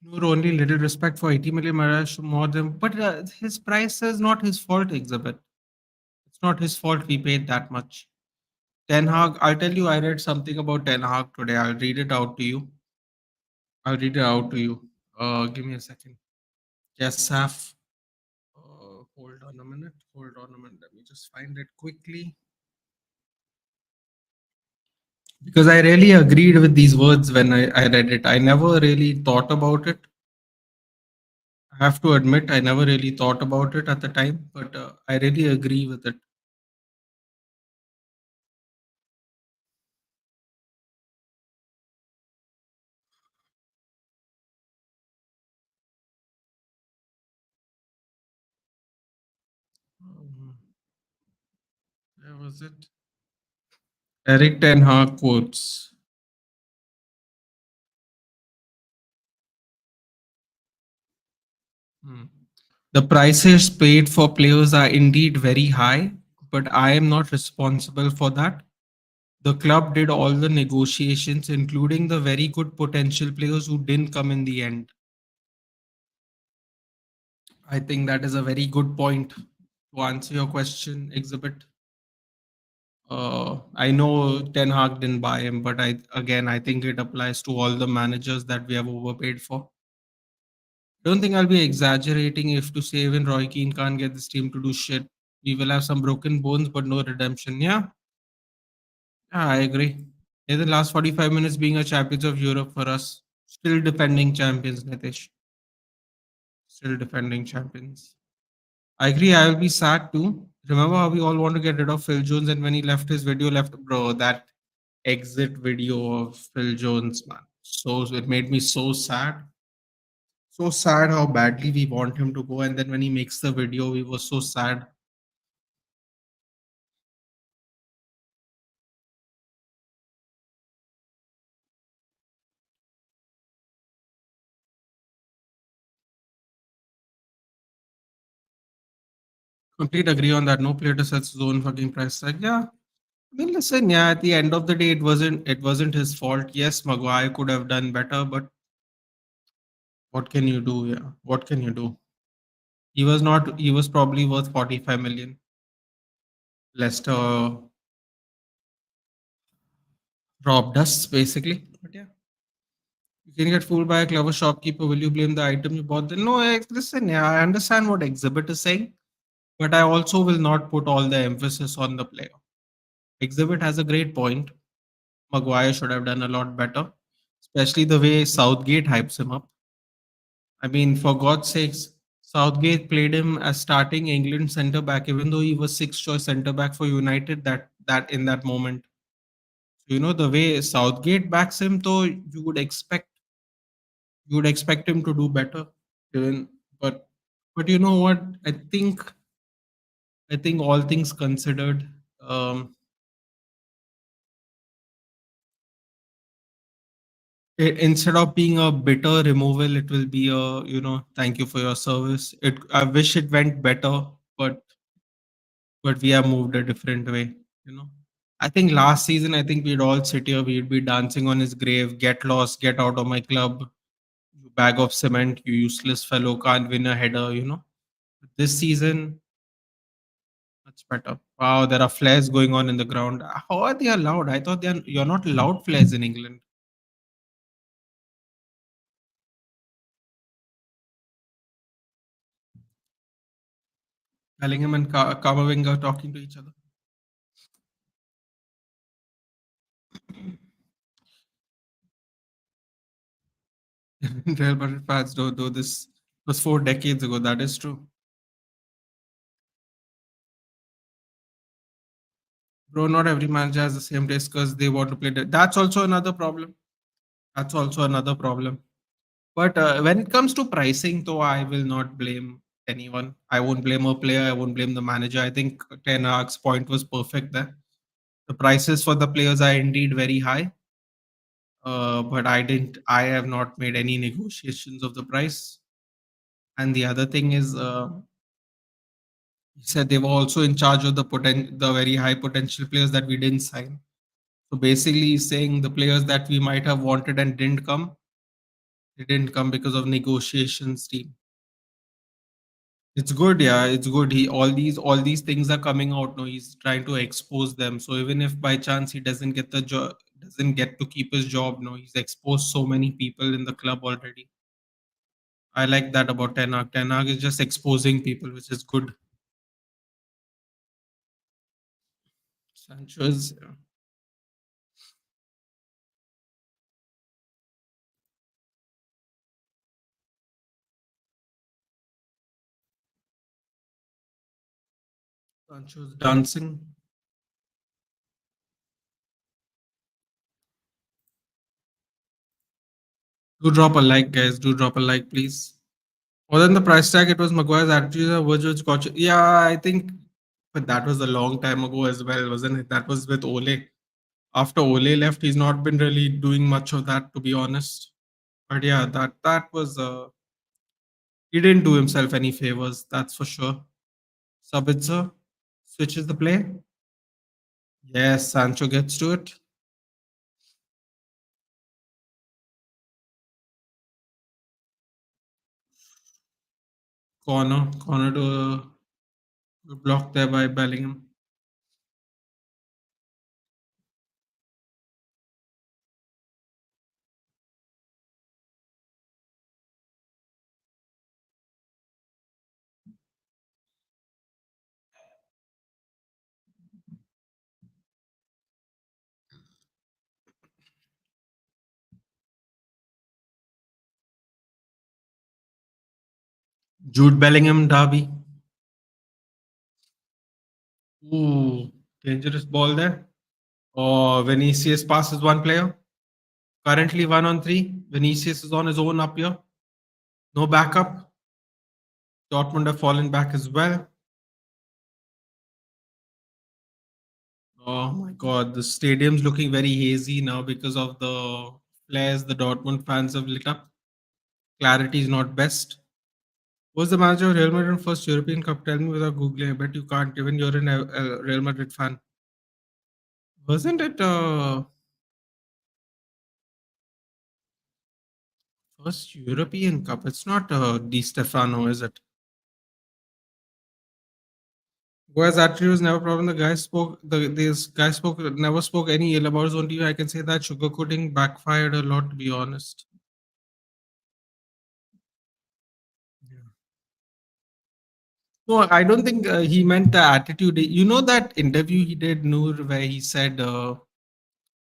Noor, only little respect for 80 million Marash more than, but his price is not his fault, exhibit. It's not his fault we paid that much. Ten Hag, I'll tell you, I read something about Ten Hag today. I'll read it out to you. I'll read it out to you. Give me a second. Yes, Saf. Hold on a minute. Hold on a minute. Let me just find it quickly. Because I really agreed with these words when I read it. I never really thought about it. I have to admit, I never really thought about it at the time, but I really agree with it. Um, where was it? Eric Ten Hag quotes. Hmm. The prices paid for players are indeed very high, but I am not responsible for that. The club did all the negotiations, including the very good potential players who didn't come in the end. I think that is a very good point to answer your question, Exhibit. I know Ten Hag didn't buy him, but I think it applies to all the managers that we have overpaid for. Don't think I'll be exaggerating if to say even Roy Keane can't get this team to do shit. We will have some broken bones, but no redemption. Yeah, I agree. In the last 45 minutes being a champions of Europe for us, still defending champions, Nitish. Still defending champions. I agree. I will be sad too. Remember how we all want to get rid of Phil Jones, and when he left his video, left bro that exit video of Phil Jones, man. So it made me so sad. So sad how badly we want him to go, and then when he makes the video, we were so sad. Complete agree on that. No player to set his own fucking price tag. Yeah. I mean, listen, yeah, at the end of the day, it wasn't his fault. Yes, Maguire could have done better, but what can you do? Yeah. What can you do? He was probably worth 45 million. Leicester robbed us, basically. But yeah. You can get fooled by a clever shopkeeper. Will you blame the item you bought? Then no, listen, yeah, I understand what Exhibit is saying, but I also will not put all the emphasis on the player. Exhibit has a great point. Maguire should have done a lot better, especially the way Southgate hypes him up. I mean, for God's sakes, Southgate played him as starting England centre back, even though he was sixth choice centre back for United that in that moment. So, you know the way Southgate backs him, though you would expect him to do better. Even, but but you know what? I think all things considered, um, Instead of being a bitter removal, it will be a, thank you for your service. I wish it went better, but we have moved a different way. You know, I think last season, I think we'd all sit here, we'd be dancing on his grave. Get lost, get out of my club. You bag of cement, you useless fellow, can't win a header. This season, much better. Wow, there are flares going on in the ground. How are they allowed? I thought you're not allowed flares in England. Bellingham and Kamavinga talking to each other. Real Madrid fans don't do this. Was 4 decades ago. That is true, bro. Not every manager has the same taste because they want to play. That's also another problem. That's also another problem. But when it comes to pricing, though, I will not blame anyone. I won't blame a player. I won't blame the manager. I think Ten Hag's point was perfect there. The prices for the players are indeed very high, but I didn't. I have not made any negotiations of the price. And the other thing is, he said they were also in charge of the very high potential players that we didn't sign. So basically, he's saying the players that we might have wanted and didn't come, they didn't come because of negotiations team. It's good, yeah, it's good. He all these things are coming out now. He's trying to expose them. So even if by chance he doesn't get the job, doesn't get to keep his job, no, he's exposed so many people in the club already. I like that about Ten Hag. Ten Hag is just exposing people, which is good. Sancho's Sancho's dancing. Do drop a like, guys. Do drop a like, please. More than the price tag, it was Maguire's attitude which got you. Yeah, I think, but that was a long time ago as well, wasn't it? That was with Ole. After Ole left, he's not been really doing much of that, to be honest. But yeah, that was he didn't do himself any favors, that's for sure. Sabitzer switches the play. Yes, Sancho gets to it. Corner to block there by Bellingham. Jude Bellingham derby. Ooh, dangerous ball there. Oh, Vinicius passes one player. Currently 1-on-3. Vinicius is on his own up here. No backup. Dortmund have fallen back as well. Oh my God, the stadium's looking very hazy now because of the flares the Dortmund fans have lit up. Clarity is not best. Was the manager of Real Madrid first European Cup? Tell me without Googling. I bet you can't, even you're a Real Madrid fan. Wasn't it first European Cup? It's not Di Stefano, is it? Whereas attitude was never a problem. This guy spoke never spoke any ill about his own team. I can say that sugarcoating backfired a lot, to be honest. Yeah. No, I don't think he meant the attitude. You know that interview he did, Noor, where he said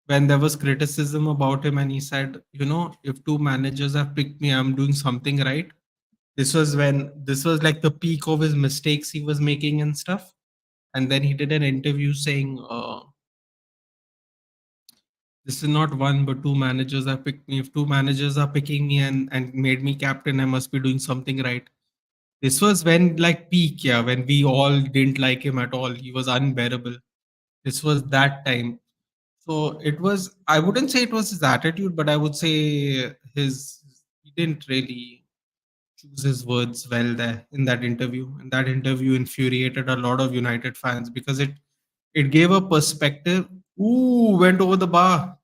when there was criticism about him, and he said, if two managers have picked me, I'm doing something right. This was like the peak of his mistakes he was making and stuff. And then he did an interview saying, this is not one but two managers have picked me. If two managers are picking me and made me captain, I must be doing something right. This was when like peak, yeah, when we all didn't like him at all. He was unbearable. This was that time. So it was, I wouldn't say it was his attitude, but I would say he didn't really choose his words well there in that interview. And that interview infuriated a lot of United fans because it gave a perspective. Ooh, went over the bar.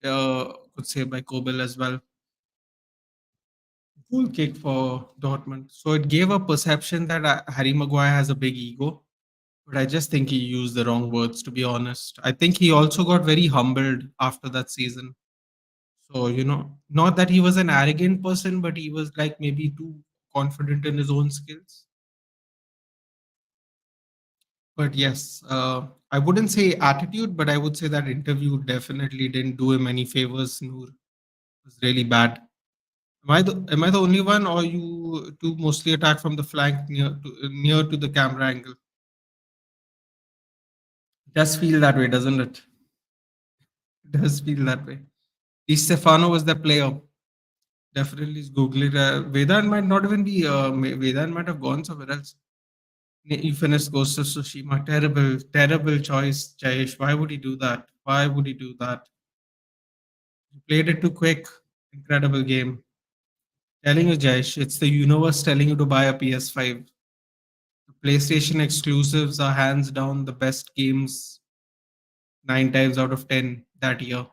Could say by Kobel as well. Goal kick for Dortmund. So it gave a perception that Harry Maguire has a big ego. But I just think he used the wrong words, to be honest. I think he also got very humbled after that season. So, not that he was an arrogant person, but he was like maybe too confident in his own skills. But yes, I wouldn't say attitude, but I would say that interview definitely didn't do him any favors. Noor, it was really bad. Am I the only one, or you two mostly attack from the flank near to the camera angle? It does feel that way, doesn't it? It does feel that way. Di Stefano was the player. Definitely Google it. Vedant might not even be. Vedant might have gone somewhere else. He finished Ghost of Tsushima. Terrible, terrible choice, Jayesh. Why would he do that? Why would he do that? He played it too quick. Incredible game. Telling you, Jayesh, it's the universe telling you to buy a PS5. The PlayStation exclusives are hands down the best games 9 times out of 10 that year.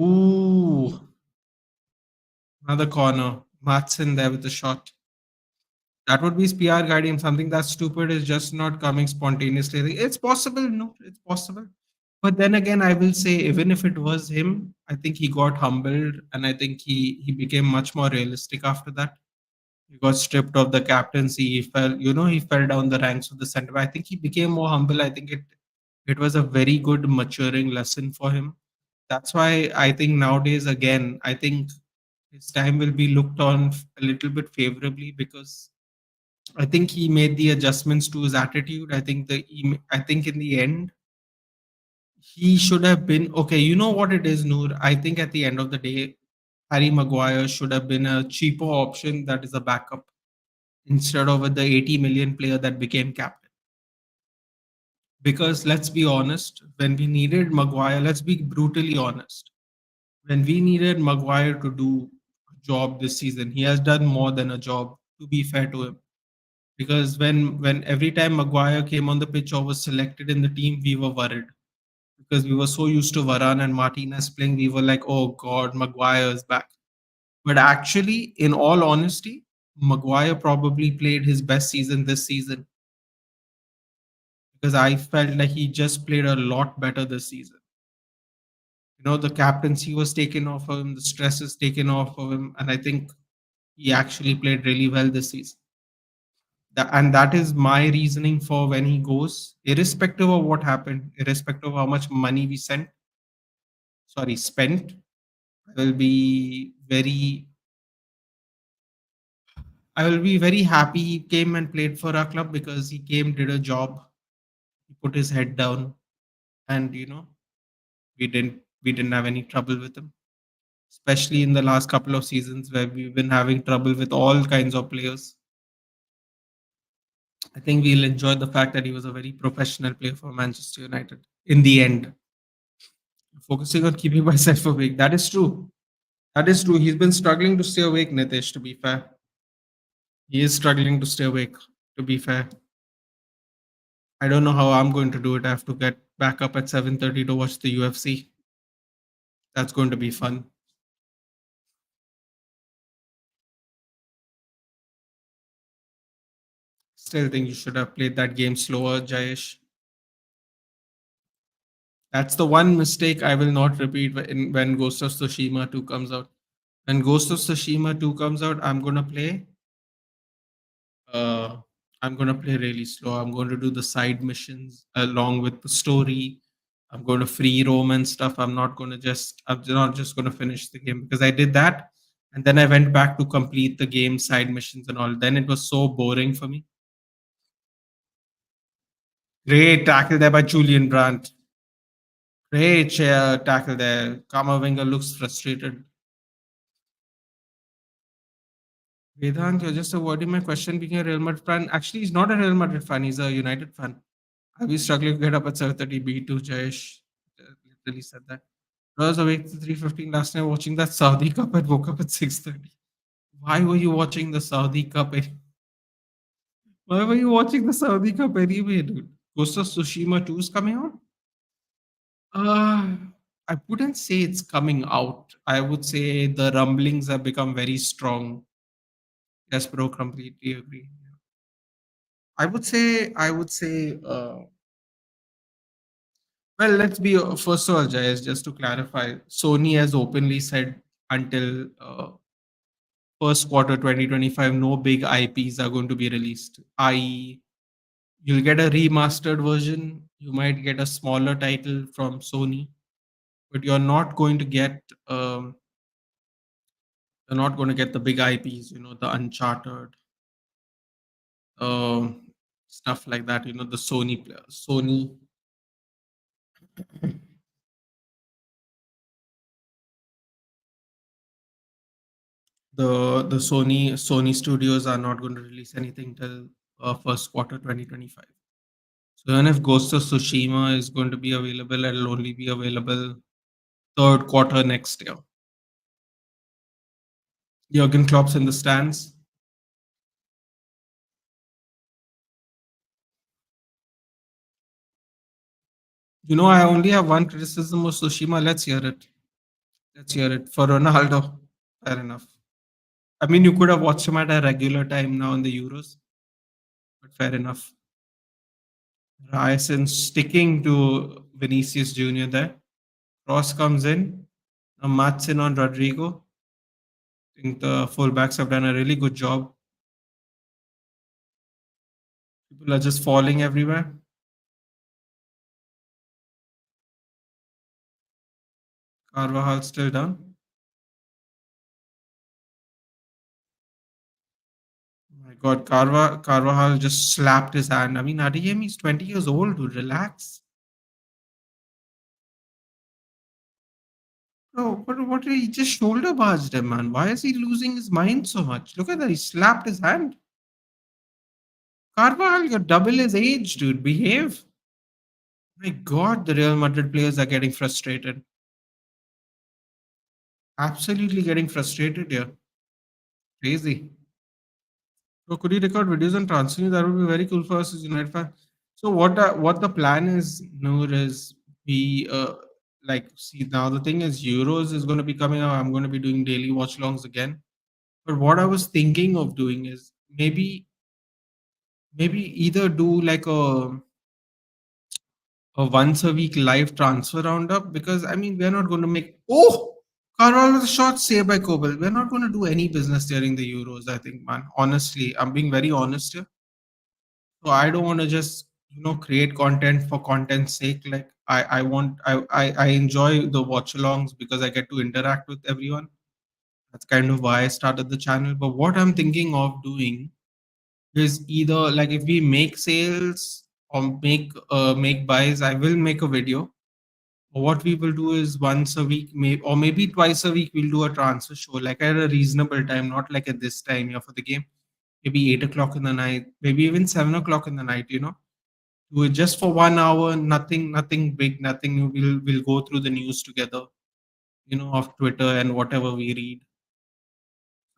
Ooh, another corner. Matson there with the shot. That would be his PR guiding. Something that stupid is just not coming spontaneously. It's possible, no, it's possible. But then again, I will say, even if it was him, I think he got humbled, and I think he became much more realistic after that. He got stripped of the captaincy. He fell down the ranks of the center. I think he became more humble. I think it was a very good maturing lesson for him. That's why I think nowadays, again, I think his time will be looked on a little bit favorably because I think he made the adjustments to his attitude. I think in the end, he should have been okay. You know what it is, Noor? I think at the end of the day, Harry Maguire should have been a cheaper option that is a backup instead of the 80 million player that became captain. Because let's be honest, when we needed Maguire, let's be brutally honest. When we needed Maguire to do a job this season, he has done more than a job, to be fair to him. Because when every time Maguire came on the pitch or was selected in the team, we were worried. Because we were so used to Varane and Martinez playing, we were like, oh God, Maguire is back. But actually, in all honesty, Maguire probably played his best season this season because I felt like he just played a lot better this season. The captaincy was taken off of him, the stress is taken off of him, and I think he actually played really well this season. And that is my reasoning for when he goes, irrespective of what happened, irrespective of how much money we spent. I will be very I will be very happy he came and played for our club because he came, did a job, he put his head down, and we didn't have any trouble with him. Especially in the last couple of seasons where we've been having trouble with all kinds of players. I think we'll enjoy the fact that he was a very professional player for Manchester United. In the end, focusing on keeping myself awake. That is true. That is true. He's been struggling to stay awake, Nitesh, to be fair. He is struggling to stay awake, to be fair. I don't know how I'm going to do it. I have to get back up at 7:30 to watch the UFC. That's going to be fun. Still think you should have played that game slower, Jayesh. That's the one mistake I will not repeat when Ghost of Tsushima 2 comes out. When Ghost of Tsushima 2 comes out, uh I'm gonna play really slow. I'm going to do the side missions along with the story. I'm going to free roam and stuff. I'm not just gonna finish the game because I did that and then I went back to complete the game side missions and all. Then it was so boring for me. Great tackle there by Julian Brandt. Great tackle there. Kamavinga looks frustrated. Vedant, you're just avoiding my question being a Real Madrid fan. Actually, he's not a Real Madrid fan. He's a United fan. I'll be struggling to get up at 7:30. B2 Jayesh literally said that. I was awake till 3:15 last night watching that Saudi Cup and woke up at 6:30. Why were you watching the Saudi Cup? Why were you watching the Saudi Cup anyway, dude? Ghost of Tsushima 2 is coming out? Uh, I wouldn't say it's coming out. I would say the rumblings have become very strong. Yes, bro, completely agree. Well, let's be first of all, Jayesh, just to clarify, Sony has openly said until first quarter 2025, no big IPs are going to be released. I.e., you'll get a remastered version, you might get a smaller title from Sony, but you're not going to get the big IPs, the Uncharted, um, stuff like that. The Sony, the Sony studios are not going to release anything till first quarter 2025. So even if Ghost of Tsushima is going to be available, it'll only be available third quarter next year. Jurgen Klopp's in the stands. I only have one criticism of Tsushima. Let's hear it. Let's hear it. For Ronaldo, fair enough. I mean, you could have watched him at a regular time now in the Euros, but fair enough. Ryerson sticking to Vinicius Jr. there. Cross comes in. A Matson on Rodrigo. I think the fullbacks have done a really good job. People are just falling everywhere. Carvajal still down. My God, Carvajal just slapped his hand. I mean, Adeyemi is 20 years old, dude. Relax. Bro, what he just shoulder barged him, man. Why is he losing his mind so much? Look at that. He slapped his hand. Carvajal, you're double his age, dude. Behave. My God, the Real Madrid players are getting frustrated. Absolutely getting frustrated here. Crazy. So could you record videos on transfer? That would be very cool for us as United fan. So what the plan is, Noor, is we like see now the thing is Euros is going to be coming out. I'm going to be doing daily watch longs again. But what I was thinking of doing is maybe either do like a once a week live transfer roundup because I mean we're not going to make Carvalho was a shot saved by Kobel. We're not going to do any business during the Euros. I think, man. Honestly, I'm being very honest here. So I don't want to just create content for content's sake. Like I enjoy the watch alongs because I get to interact with everyone. That's kind of why I started the channel. But what I'm thinking of doing is either like if we make sales or make buys, I will make a video. Or what we will do is once a week, or maybe twice a week, we'll do a transfer show, like at a reasonable time, not like at this time, for the game. Maybe 8 o'clock in the night, maybe even 7 o'clock in the night. Do it just for 1 hour, nothing big, nothing. We'll go through the news together, of Twitter and whatever we read.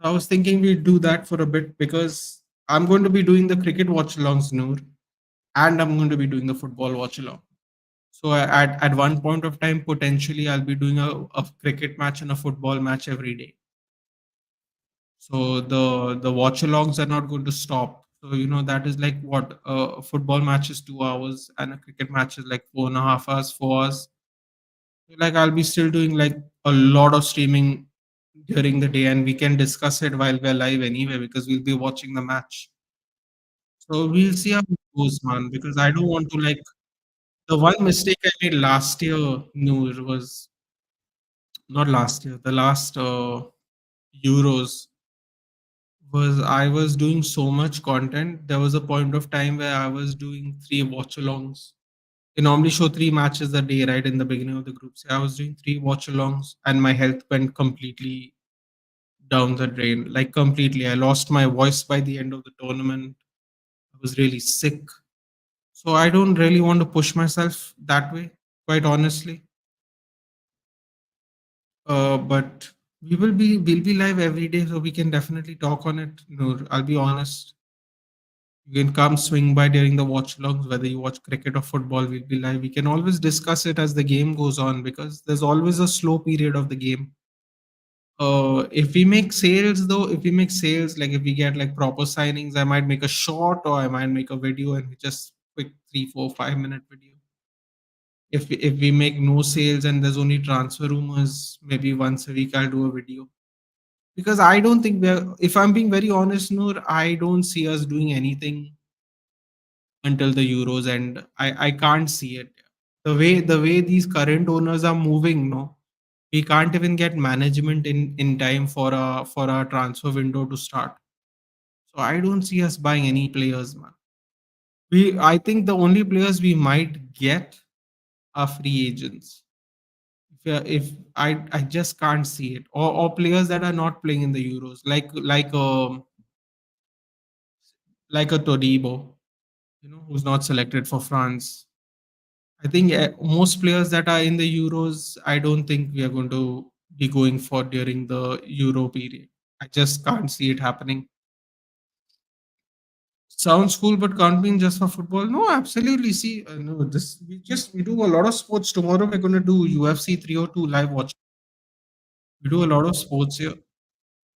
I was thinking we'd do that for a bit because I'm going to be doing the cricket watch alongs, Noor, and I'm going to be doing the football watch along. So at one point of time, potentially I'll be doing a cricket match and a football match every day. So the watch alongs are not going to stop. So that is like what a football match is 2 hours and a cricket match is like 4.5 hours, 4 hours. So, like I'll be still doing like a lot of streaming during the day, and we can discuss it while we're live anyway because we'll be watching the match. So we'll see how it goes, man. Because I don't want to like the one mistake I made last year, Noor, was not last year, the last Euros was I was doing so much content. There was a point of time where I was doing 3 watch-alongs. They normally show 3 matches a day, right in the beginning of the group. So I was doing 3 watch-alongs, and my health went completely down the drain, like completely. I lost my voice by the end of the tournament. I was really sick. So I don't really want to push myself that way, quite honestly. But we'll be live every day, so we can definitely talk on it. No, I'll be honest. You can come swing by during the watch logs, whether you watch cricket or football, we'll be live. We can always discuss it as the game goes on because there's always a slow period of the game. If we make sales though, if we make sales, like if we get like proper signings, I might make a short or I might make a video and just quick 3, 4, 5 minute video. If we make no sales and there's only transfer rumors, maybe once a week I'll do a video. Because I don't think we're, if I'm being very honest, Noor, I don't see us doing anything until the Euros, and I can't see it. The way these current owners are moving, no, we can't even get management in time for a transfer window to start. So I don't see us buying any players, man. I think the only players we might get are free agents. If I just can't see it, or players that are not playing in the Euros, like a Todibo, who's not selected for France. I think most players that are in the Euros, I don't think we are going to be going for during the Euro period. I just can't see it happening. Sounds cool, but can't mean just for football. No, absolutely. See, no, this we do a lot of sports. Tomorrow we're going to do UFC 302 live watch. We do a lot of sports here.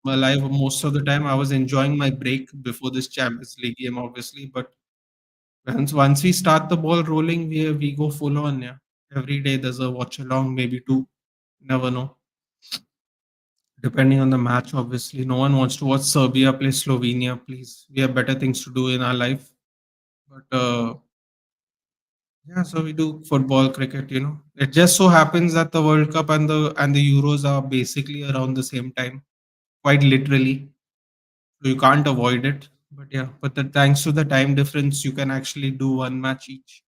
My live most of the time. I was enjoying my break before this Champions League game, obviously, but once we start the ball rolling, we go full on. Yeah, every day there's a watch along, maybe two. Never know. Depending on the match, obviously. No one wants to watch Serbia play Slovenia, please. We have better things to do in our life. But yeah, so we do football, cricket. It just so happens that the World Cup and the Euros are basically around the same time, quite literally. So you can't avoid it. But yeah, thanks to the time difference, you can actually do one match each.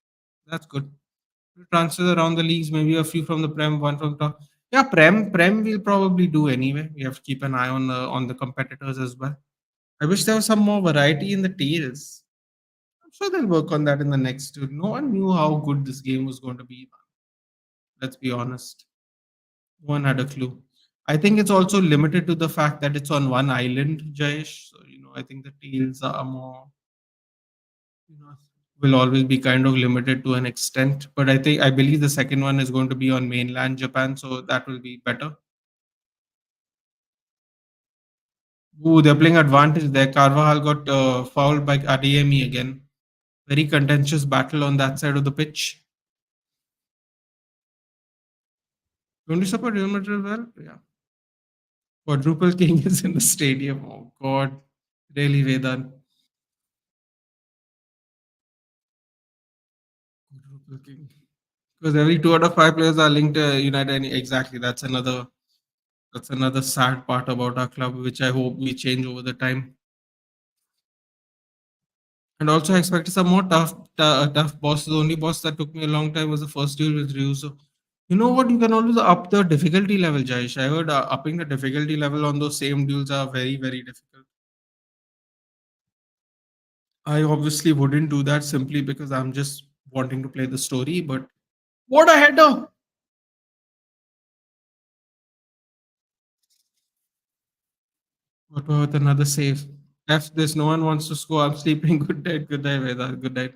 That's good. Transfers around the leagues, maybe a few from the Prem, one from top. Yeah, Prem we'll probably do anyway. We have to keep an eye on the competitors as well. I wish there was some more variety in the tails. I'm sure they'll work on that in the next two. No one knew how good this game was going to be. Let's be honest. No one had a clue. I think it's also limited to the fact that it's on one island, Jayesh. So, I think the tails are more, you know, will always be kind of limited to an extent. But I believe the second one is going to be on mainland Japan, so that will be better. Ooh, they're playing advantage there. Carvajal got fouled by Adeyemi again. Very contentious battle on that side of the pitch. Don't you support Real Madrid well? Yeah. Quadruple King is in the stadium. Oh God, really, Vedan. Quadruple King. Because every 2 out of 5 players are linked to United. Exactly. That's another sad part about our club, which I hope we change over the time. And also, I expected some more tough bosses. The only boss that took me a long time was the first duel with Ryu. So, you know what? You can always up the difficulty level, Jaish. I heard upping the difficulty level on those same duels are very, very difficult. I obviously wouldn't do that simply because I'm just wanting to play the story. But what a header! What about another save? F this. No one wants to score. I'm sleeping. Good night. Good night, Veda. Good night.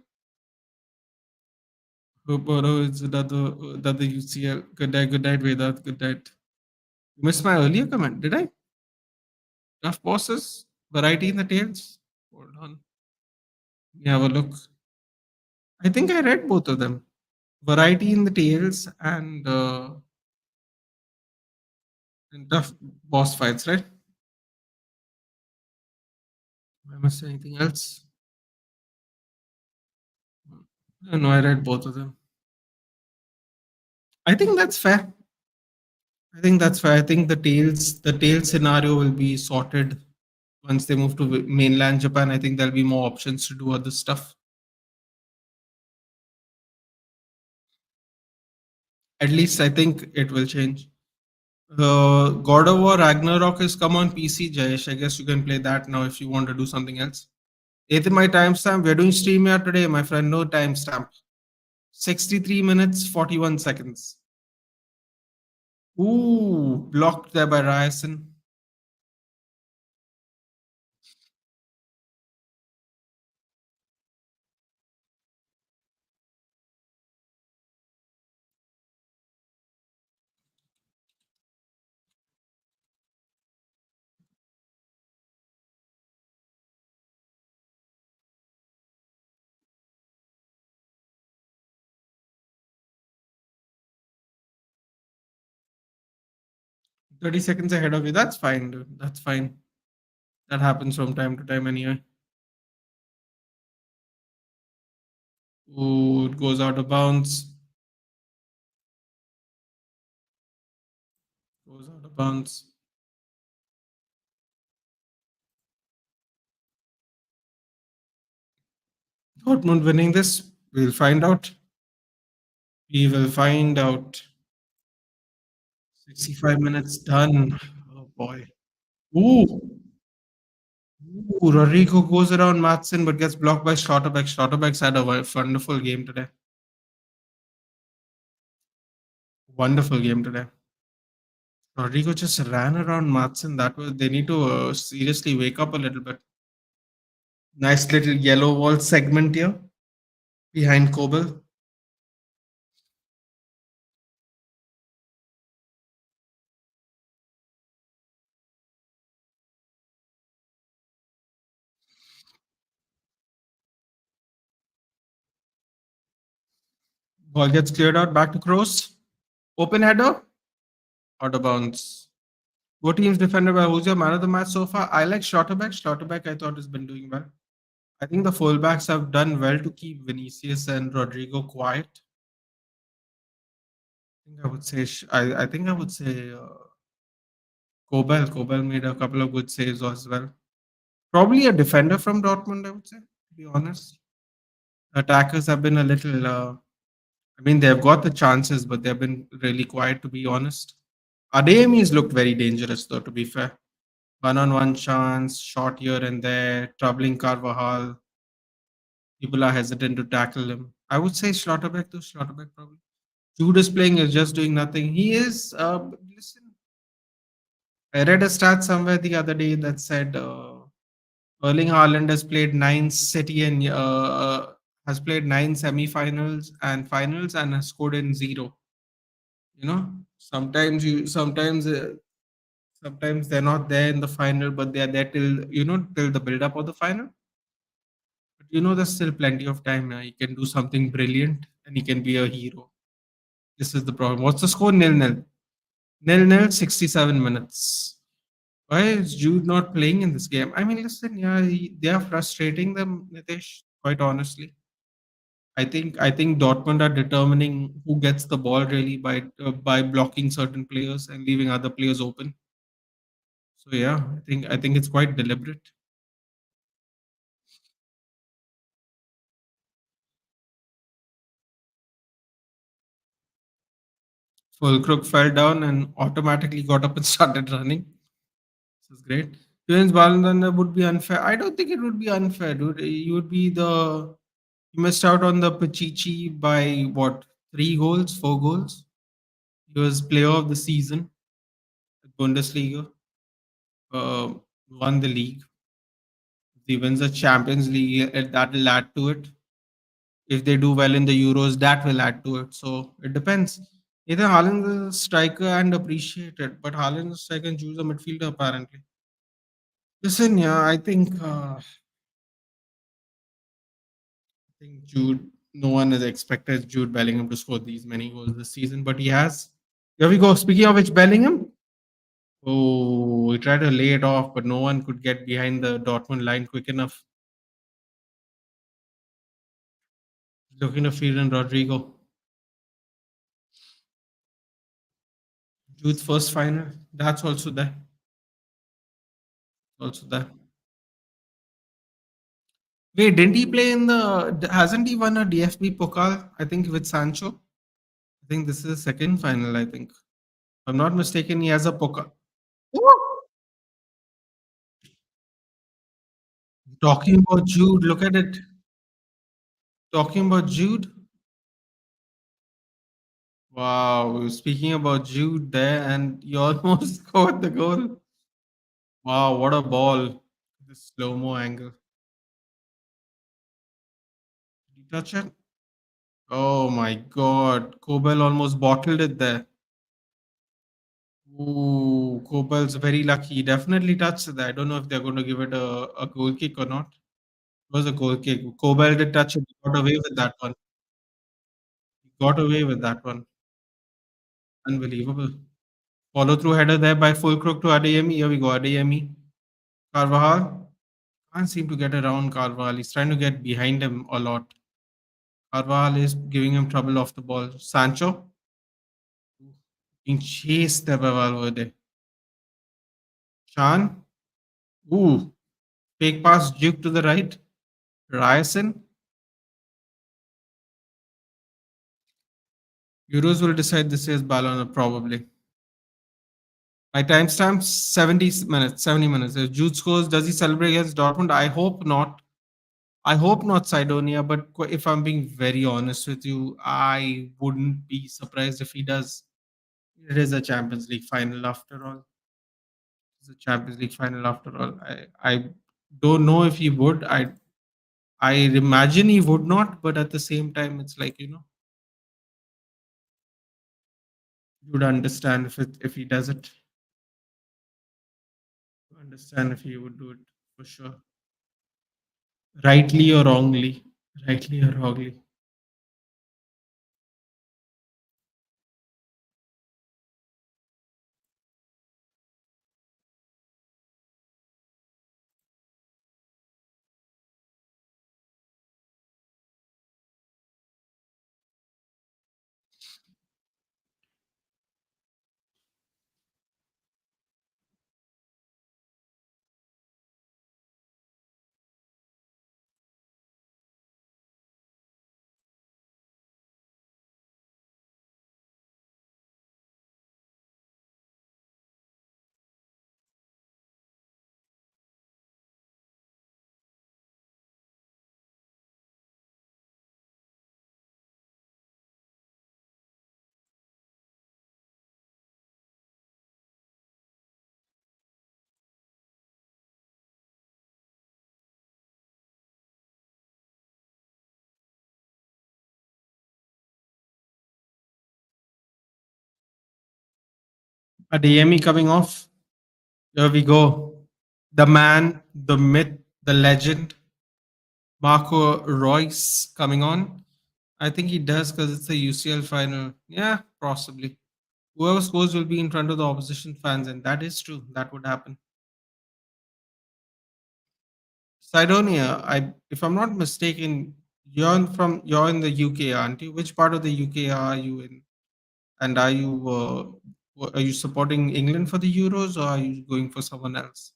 Hope it's another UCL. Good night. Good night, Veda. Good night. Missed my earlier comment, did I? Tough bosses, variety in the tails. Hold on. Let me have a look. I think I read both of them. Variety in the tails and tough boss fights, right? Am I missing anything else? No, I read both of them. I think that's fair. I think that's fair. I think the tail scenario will be sorted once they move to mainland Japan. I think there'll be more options to do other stuff. At least I think it will change. God of War Ragnarok has come on PC, Jayesh. I guess you can play that now if you want to do something else. Eighth my timestamp. We're doing stream here today, my friend. No timestamp. 63 minutes, 41 seconds. Ooh, blocked there by Ryerson. 30 seconds ahead of you. That's fine, dude. That's fine. That happens from time to time anyway. Ooh, it goes out of bounds. Goes out of bounds. Dortmund winning this. We'll find out. We will find out. 65 minutes done. Oh boy. Ooh. Ooh, Rodrigo goes around Matson but gets blocked by Schlotterbeck. Schlotterbeck's had a wonderful game today. Wonderful game today. Rodrigo just ran around Matson. That was they need to seriously wake up a little bit. Nice little yellow wall segment here behind Kobel. Ball gets cleared out back to Kroos. Open header. Out of bounds. What team's defender by who's your man of the match so far? I like Schlotterbeck. Schlotterbeck, I thought, has been doing well. I think the fullbacks have done well to keep Vinicius and Rodrigo quiet. I would say I think I would say Kobel. Kobel made a couple of good saves as well. Probably a defender from Dortmund, I would say, to be honest. Attackers have been a little. I mean, they've got the chances, but they've been really quiet, to be honest. Adeyemi's looked very dangerous, though, to be fair. One-on-one chance, shot here and there, troubling Carvajal. People are hesitant to tackle him. I would say Schlotterbeck, though. Schlotterbeck, probably. Jude is playing, is just doing nothing. He is. Listen, I read a stat somewhere the other day that said Erling Haaland has played nine City and has played nine semi-finals and finals and has scored in zero. You know, sometimes they're not there in the final, but they are there till till the build up of the final. But there's still plenty of time now. He can do something brilliant and he can be a hero. This is the problem. What's the score? Nil nil. Nil nil. 67 minutes. Why is Jude not playing in this game? I mean, listen, yeah, they are frustrating them, Nitesh. Quite honestly, I think Dortmund are determining who gets the ball really by blocking certain players and leaving other players open. So yeah, I think it's quite deliberate. Fulkrug fell down and automatically got up and started running. This is great. James Balandana would be unfair. I don't think it would be unfair, dude. You would be you missed out on the Pachichi by what 3 goals, 4 goals. He was player of the season at Bundesliga. Uh, won the league. If he wins the Champions League, that will add to it. If they do well in the Euros, that will add to it. So it depends. Either Haaland is a striker and appreciated, but Haaland is a striker and choose a midfielder apparently. Listen, yeah, I think Jude. No one has expected Jude Bellingham to score these many goals this season, but he has. Here we go. Speaking of which, Bellingham. Oh, he tried to lay it off, but no one could get behind the Dortmund line quick enough. Looking to feed in Rodrigo. Jude's first final. That's also there. Also there. Wait, didn't he play in the? Hasn't he won a DFB Pokal? I think with Sancho. I think this is the second final. I think, if I'm not mistaken, he has a Pokal. Ooh! Talking about Jude, look at it. Talking about Jude. Wow, speaking about Jude there, and you almost scored the goal. Wow, what a ball. The slow mo angle. Did you touch it? Oh my god. Kobel almost bottled it there. Ooh, Kobel's very lucky. He definitely touched it there. I don't know if they're going to give it a goal kick or not. It was a goal kick. Kobel did touch it. He got away with that one. He got away with that one. Unbelievable. Follow through header there by Fulcrook to Adeyemi. Here we go. Adeyemi. Carvajal. Can't seem to get around Carvajal. He's trying to get behind him a lot. Carvajal is giving him trouble off the ball. Sancho being chased there by Valverde. Chan. Ooh. Fake pass Duke to the right. Ryerson. Euros will decide this year's Ballon d'Or probably. My timestamp 70 minutes, 70 minutes. If Jude scores, does he celebrate against Dortmund? I hope not. I hope not, Sidonia, but if I'm being very honest with you, I wouldn't be surprised if he does. It is a Champions League final after all. It's a Champions League final after all. I don't know if he would. I imagine he would not, but at the same time, it's like, you would understand if he does it. Understand if he would do it for sure. Rightly or wrongly. Rightly or wrongly. Adeyemi coming off. Here we go. The man, the myth, the legend, Marco Royce coming on. I think he does because it's the UCL final. Yeah, possibly. Whoever scores will be in front of the opposition fans, and that is true. That would happen. Sidonia, if I'm not mistaken, you're in the UK, aren't you? Which part of the UK are you in? And are you supporting England for the Euros or are you going for someone else?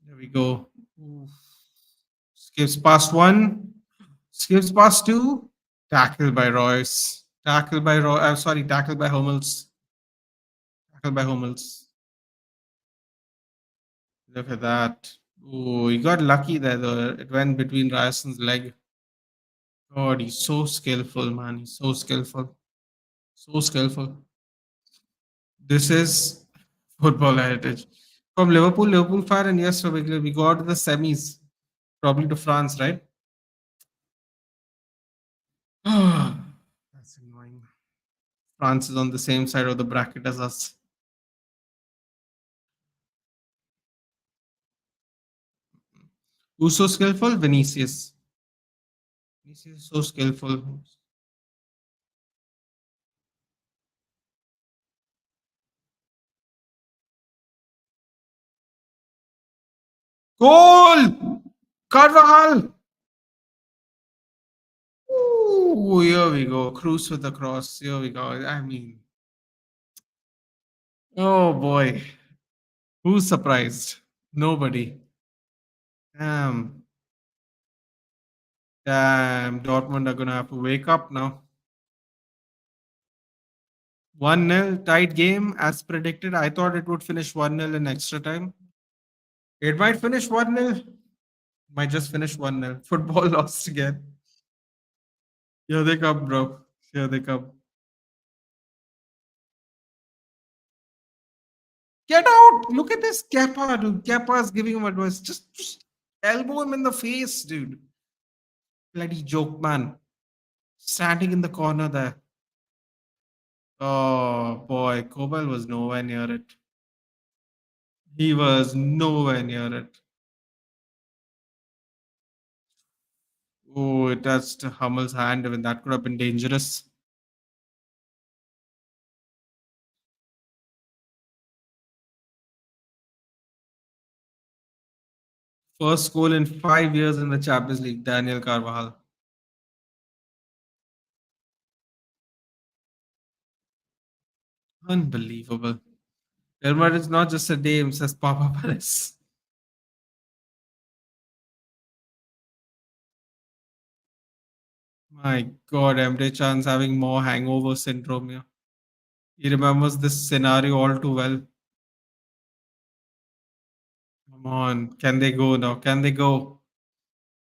There we go. Oof. Skips past one. Skips past two. Tackle by Royce. Tackle by Roy. Sorry, tackle by Hummels. Tackle by Hummels. Look at that. Oh, he got lucky there though. It went between Ryerson's leg. God, he's so skillful, man. He's so skillful. So skillful. This is football heritage. From Liverpool fan, and yes, so we got the semis, probably to France, right? That's annoying. France is on the same side of the bracket as us. Who's so skillful? Vinicius. Vinicius is so skillful. Goal! Carvajal! Ooh, here we go. Cruz with the cross. Here we go. I mean, oh boy. Who's surprised? Nobody. Damn. Damn. Dortmund are going to have to wake up now. 1-0 tight game as predicted. I thought it would finish 1-0 in extra time. It might finish 1-0. Might just finish 1-0. Football lost again. Here they come, bro. Here they come. Get out! Look at this Kappa, dude. Kappa is giving him advice. Just elbow him in the face, dude. Bloody joke, man. Standing in the corner there. Oh boy, Kobel was nowhere near it. He was nowhere near it. Oh, it touched Hummel's hand. Even that could have been dangerous. First goal in 5 years in the Champions League, Daniel Carvajal. Unbelievable. Real Madrid is not just a name, says Papa Perez. My God, Emre Can's having more hangover syndrome here. He remembers this scenario all too well. Come on, can they go now? Can they go?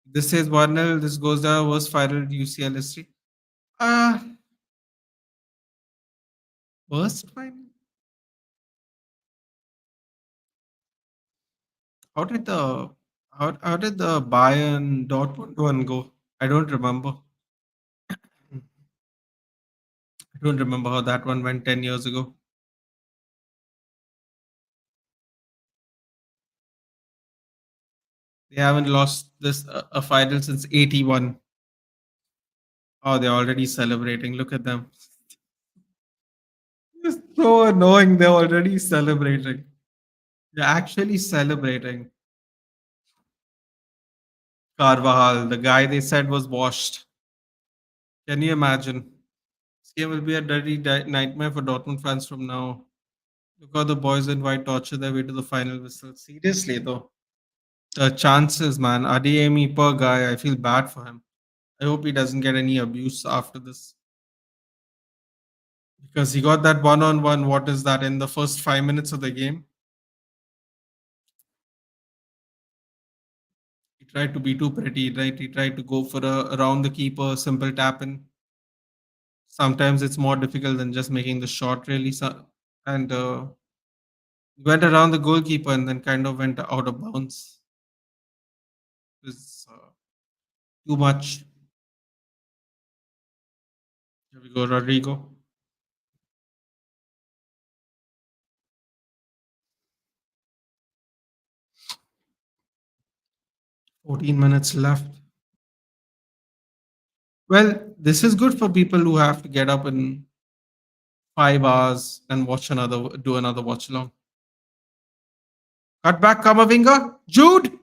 This is 1-0. This goes down worst final UCL history. Uh, worst final? How did the how did the Bayern Dortmund one go? I don't remember. I don't remember how that one went 10 years ago. They haven't lost this a final since 81. Oh, they're already celebrating. Look at them. It's so annoying. They're already celebrating. They're actually celebrating. Carvajal, the guy they said was washed. Can you imagine? This game will be a dirty nightmare for Dortmund fans from now. Look how the boys in white torture their way to the final whistle. Seriously, though. The chances, man. Adeyemi, poor guy. I feel bad for him. I hope he doesn't get any abuse after this. Because he got that one on one. What is that in the first 5 minutes of the game? He tried to be too pretty, right? He tried to go for a around the keeper, simple tap in. Sometimes it's more difficult than just making the shot, really. And went around the goalkeeper and then kind of went out of bounds. It was too much. Here we go, Rodrigo. 14 minutes left. Well, this is good for people who have to get up in 5 hours and do another watch along. Cut back, Kamavinga. Jude.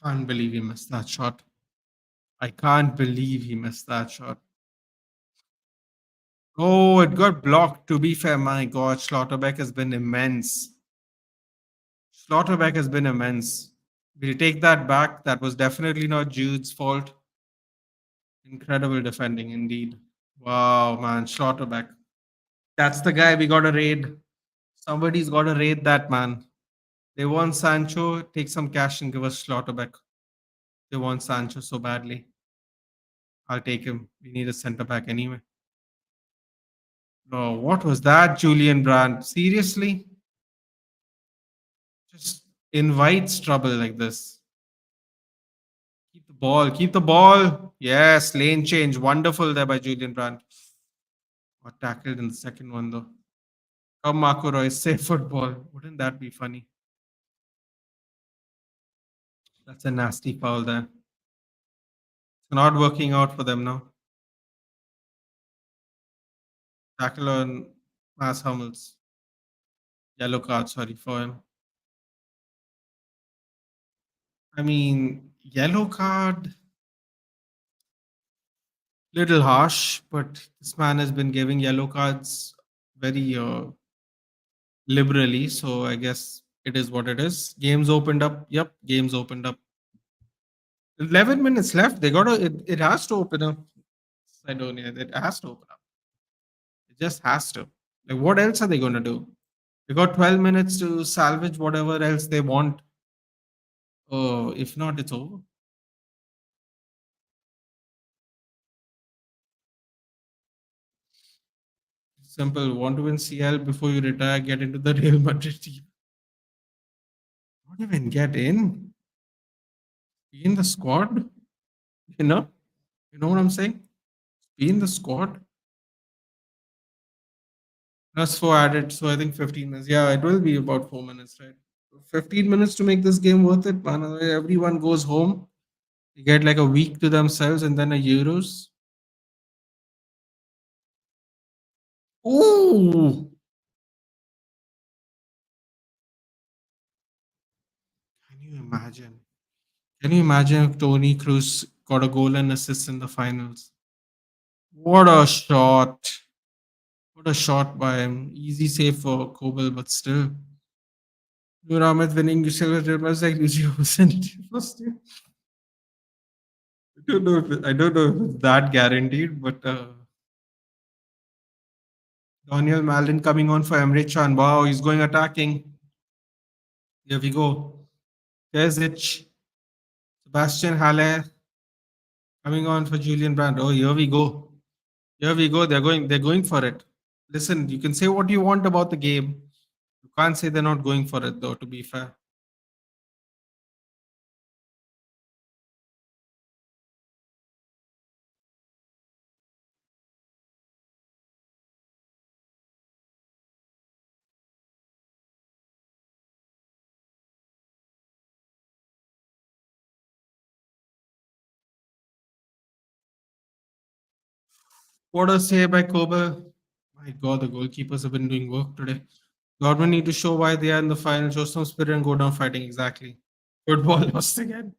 Can't believe he missed that shot. I can't believe he missed that shot. Oh, it got blocked. To be fair, my God, Schlotterbeck has been immense. Schlotterbeck has been immense. We'll take that back. That was definitely not Jude's fault. Incredible defending indeed. Wow, man, Schlotterbeck. That's the guy we got to raid. Somebody's got to raid that man. They want Sancho. Take some cash and give us Schlotterbeck. They want Sancho so badly. I'll take him. We need a centre back anyway. Oh, what was that, Julian Brandt? Seriously? Just invites trouble like this. Keep the ball. Keep the ball. Yes, lane change. Wonderful there by Julian Brandt. Got tackled in the second one though. Come, Marco Royce, save football. Wouldn't that be funny? That's a nasty foul there. It's not working out for them now. Tackle on Mass Hummels. Yellow card, sorry for him. I mean, yellow card, little harsh, but this man has been giving yellow cards very liberally. So I guess it is what it is. Games opened up. Yep, games opened up. 11 minutes left. They got to. It has to open up. Sidonia. It has to open up. It just has to. Like, what else are they going to do? They got 12 minutes to salvage whatever else they want. Oh, if not, it's over. Simple. Want to win CL before you retire? Get into the Real Madrid team. Not even get in. Be in the squad. You know. You know what I'm saying? Be in the squad. Plus 4 added, so I think 15 minutes. Yeah, it will be about 4 minutes, right? 15 minutes to make this game worth it, man. Otherwise everyone goes home. You get like a week to themselves and then a Euros. Ooh! Can you imagine? Can you imagine if Tony Cruz got a goal and assist in the finals? What a shot! What a shot by him. Easy save for Kobel, but still. Nur Ahmed winning silver was like 0%. I don't know if it's that guaranteed, but Daniel Malin coming on for Emre Can. Wow, he's going attacking. Here we go. Terzic, Sebastian Haller coming on for Julian Brandt. Oh, here we go. Here we go. They're going for it. Listen, you can say what you want about the game. You can't say they're not going for it though, to be fair. What a save by Kobe. My God, the goalkeepers have been doing work today. Dortmund need to show why they are in the final, show some spirit and go down fighting. Exactly. Football lost again.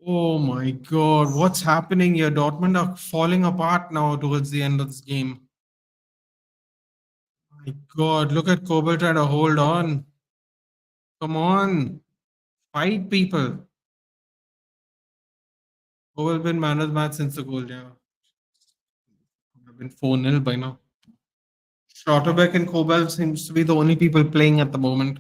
Oh my God, what's happening here? Dortmund are falling apart now towards the end of this game. My God, look at Kobel trying to hold on. Come on, fight people. Kobel been man of the match since the goal. Yeah, have been 4-0 by now. Schlotterbeck and Kobel seems to be the only people playing at the moment.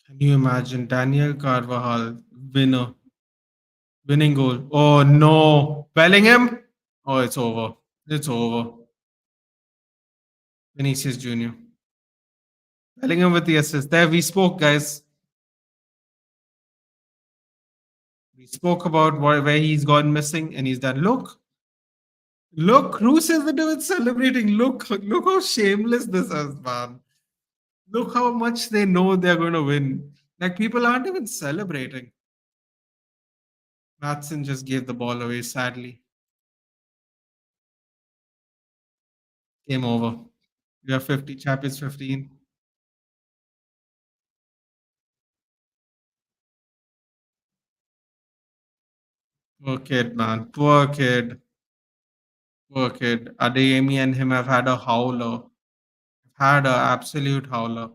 Can you imagine Daniel Carvajal, winning goal? Oh no, Bellingham. Oh, it's over. It's over. Vinicius Junior. Bellingham with the assist. There we spoke, guys. We spoke about where he's gone missing, and he's done. Look, Cruz is the dude celebrating. Look how shameless this is, man. Look how much they know they're going to win. Like people aren't even celebrating. Matson just gave the ball away. Sadly, game over. We are 50. Champions 15. Poor kid, man. Poor kid. Poor kid. Adeyemi and him have had a howler. Had a absolute howler.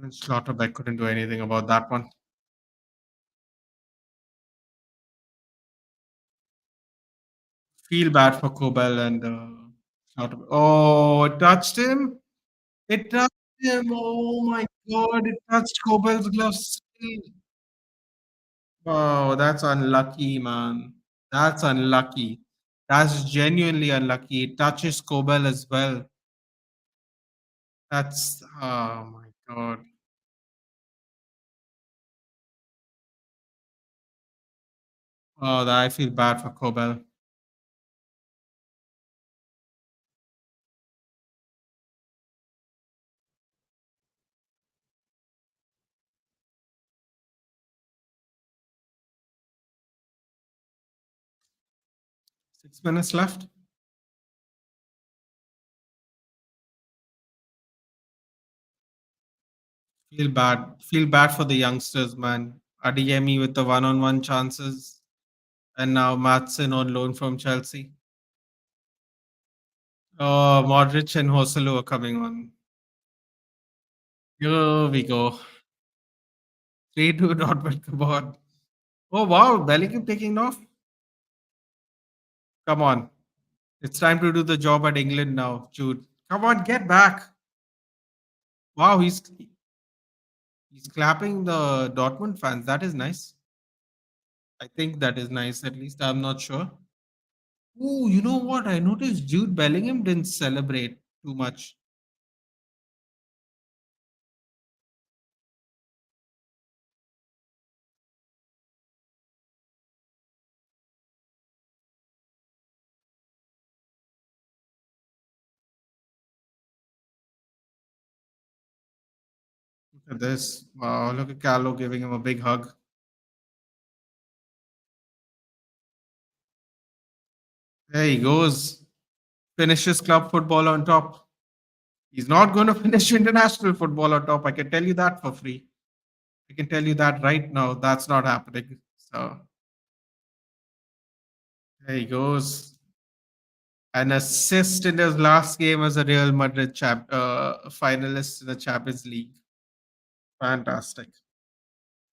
And Schlotterbeck couldn't do anything about that one. Feel bad for Kobel and oh, it touched him. It touched him. Oh my God! It touched Kobel's gloves. Oh, that's unlucky, man. That's unlucky. That's genuinely unlucky. It touches Kobel as well. That's oh my God. Oh, I feel bad for Kobel. 6 minutes left. Feel bad. Feel bad for the youngsters, man. Adeyemi with the one-on-one chances, and now Matson on loan from Chelsea. Oh, Modric and Hoselu are coming on. Here we go. 3-2 Dortmund. Come on. Oh wow, Bellingham taking off. Come on. It's time to do the job at England now, Jude. Come on, get back. Wow, he's clapping the Dortmund fans. That is nice. I think that is nice. At least I'm not sure. Oh, you know what? I noticed Jude Bellingham didn't celebrate too much. Look at this. Wow, look at Carlo giving him a big hug. There he goes. Finishes club football on top. He's not going to finish international football on top. I can tell you that for free. I can tell you that right now. That's not happening. So there he goes. An assist in his last game as a Real Madrid finalist in the Champions League. Fantastic.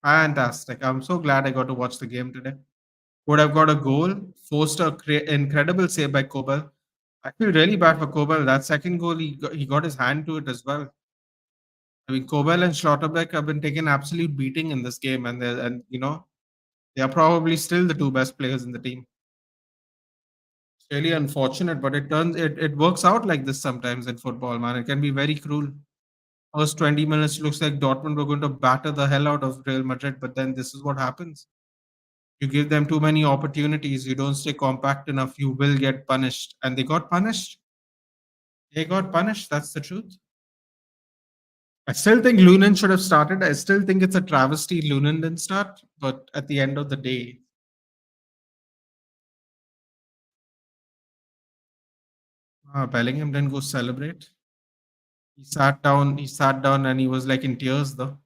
Fantastic. I'm so glad I got to watch the game today. Would have got a goal, forced a incredible save by Kobel. I feel really bad for Kobel. That second goal, he got his hand to it as well. I mean, Kobel and Schlotterbeck have been taking absolute beating in this game, and they are probably still the two best players in the team. It's really unfortunate, but it works out like this sometimes in football, man. It can be very cruel. First 20 minutes looks like Dortmund were going to batter the hell out of Real Madrid, but then this is what happens. You give them too many opportunities, you don't stay compact enough, you will get punished. And they got punished. They got punished. That's the truth. I still think Lunin should have started. I still think it's a travesty Lunin didn't start. But at the end of the day, Bellingham didn't go celebrate. He sat down. He sat down and he was like in tears, though.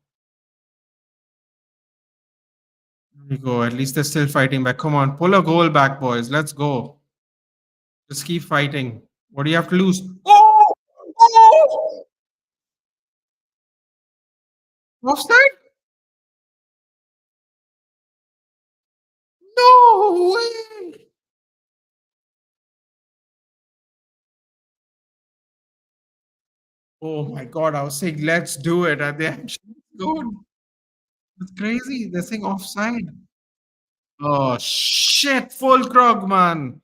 There we go. At least they're still fighting back. Come on, pull a goal back, boys. Let's go. Just keep fighting. What do you have to lose? Oh! Oh! Offside? No way! Oh my god! I was saying, let's do it, and they actually scored. It's crazy. They're saying offside. Oh shit! Full Krog, man.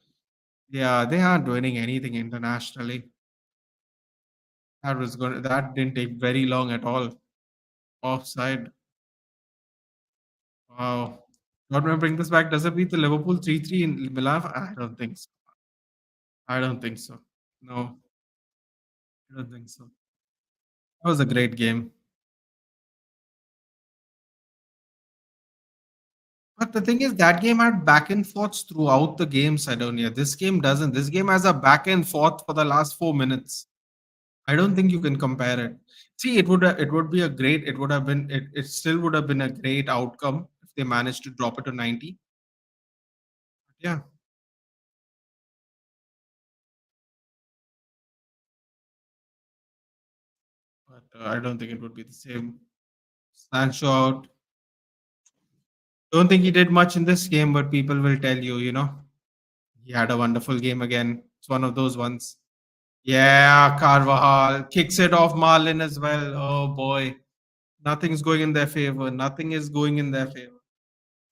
Yeah, they aren't winning anything internationally. That didn't take very long at all. Offside. Wow. God will bring this back. Does it beat the Liverpool 3-3 in Milan? I don't think so. I don't think so. No, I don't think so. That was a great game. But the thing is, that game had back and forths throughout the game, Sidonia. This game doesn't. This game has a back and forth for the last 4 minutes. I don't think you can compare it. See, it would be a great. It would have been. It still would have been a great outcome if they managed to drop it to 90. Yeah, but I don't think it would be the same. Sancho out. Don't think he did much in this game, but people will tell you, he had a wonderful game again. It's one of those ones. Yeah, Carvajal kicks it off Marlin as well. Oh boy, nothing's going in their favor. Nothing is going in their favor.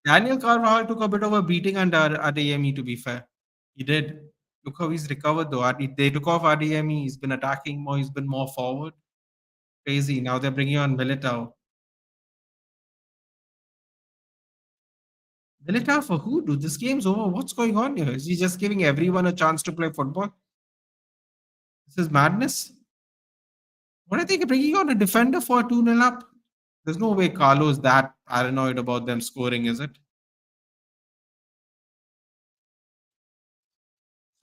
Daniel Carvajal took a bit of a beating under Adeyemi, to be fair. He did. Look how he's recovered though. They took off Adeyemi. He's been attacking more. He's been more forward. Crazy. Now they're bringing on Militao. Militao for who, dude? This game's over. What's going on here? Is he just giving everyone a chance to play football? This is madness. What are they bringing on a defender for 2 nil up? There's no way Carlo's that paranoid about them scoring, is it?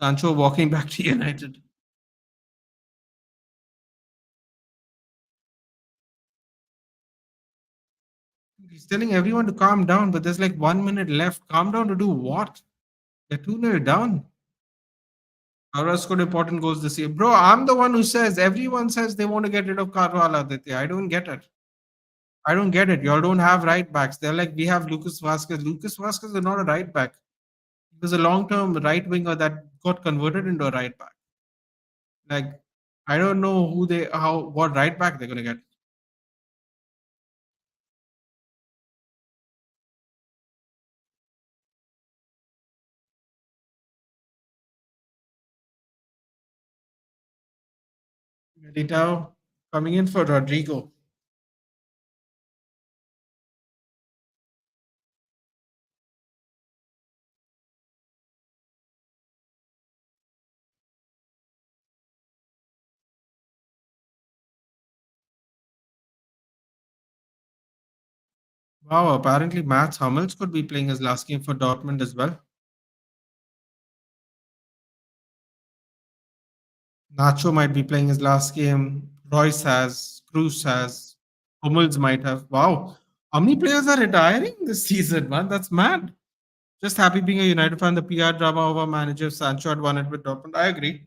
Sancho walking back to United. He's telling everyone to calm down, but there's like 1 minute left. Calm down to do what? They're 2 nil down. Aura scored important goals this year. Bro, I'm the one who says, everyone says they want to get rid of Carvalho Aditya. I don't get it. I don't get it. Y'all don't have right backs. They're like, we have Lucas Vasquez. Lucas Vasquez is not a right back. He was a long term right winger that got converted into a right back. Like, I don't know what right back they're going to get. Militao coming in for Rodrigo. Wow, apparently Mats Hummels could be playing his last game for Dortmund as well. Nacho might be playing his last game. Royce has. Cruz has. Hummels might have. Wow. How many players are retiring this season, man? That's mad. Just happy being a United fan. The PR drama of our manager Sancho had won it with Dortmund. I agree.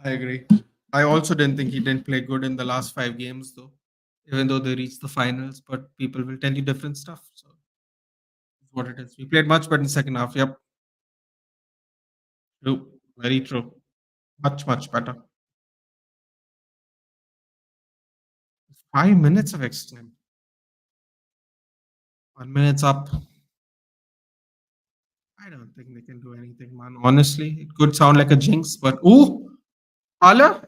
I agree. I also didn't think he didn't play good in the last 5 games, though, even though they reached the finals. But people will tell you different stuff. So it's what it is. We played much better in the second half. Yep. True. Very true. Much, much better. 5 minutes of extra time. 1 minute's up. I don't think they can do anything, man. Honestly, it could sound like a jinx, but ooh, Haller?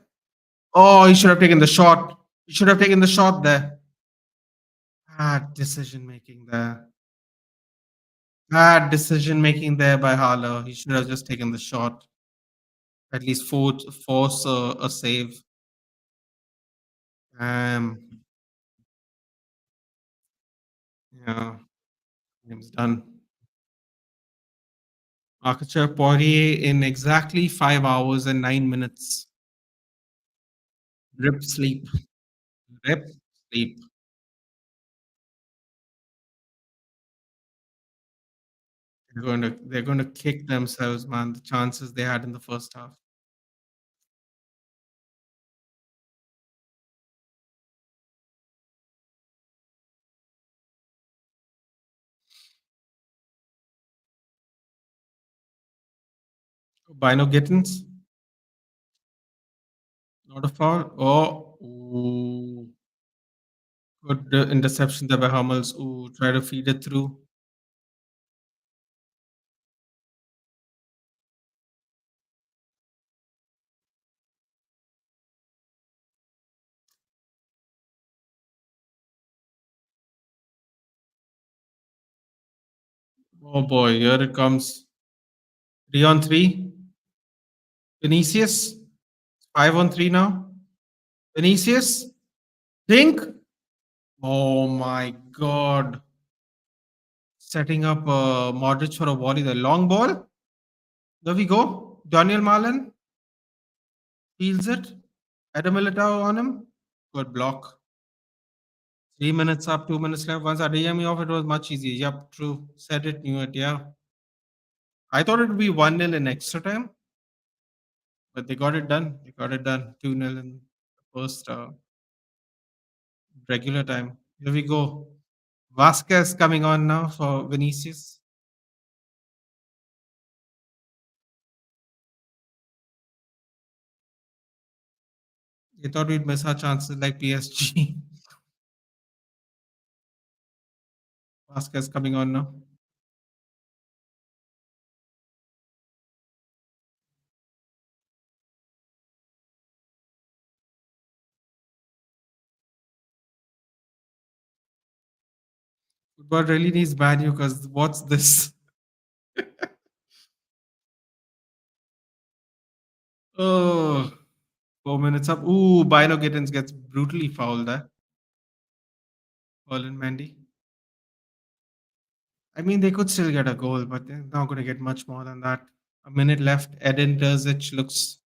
Oh, he should have taken the shot. He should have taken the shot there. Bad decision making there. Bad decision making there by Haller. He should have just taken the shot. At least force a save. Um, yeah, game's done. Archer Poirier in exactly 5 hours and 9 minutes. Rip sleep. Rip sleep. They're going to kick themselves, man. The chances they had in the first half. Bino Gittins, not a foul. Oh, ooh, good interception there by Hummels. Ooh, try to feed it through. Oh boy, here it comes. 3 on 3. Vinicius, 5 on 3 now. Vinicius, think. Oh my God. Setting up Modric for a volley. The long ball. There we go. Daniel Marlin feels it. Adam Militao on him. Good block. 3 minutes up, 2 minutes left. Once Adeyemi off, it was much easier. Yep, true. Said it, knew it. Yeah. I thought it would be 1 nil in extra time, but they got it done. They got it done. 2 nil in the first regular time. Here we go. Vasquez coming on now for Vinicius. They thought we'd miss our chances like PSG. Vasquez coming on now. Football really needs Manu because what's this? Oh, 4 minutes up. Ooh, Bino Gittins gets brutally fouled there. Colin Mendy. I mean, they could still get a goal, but they're not going to get much more than that. A minute left. Eden Terzic looks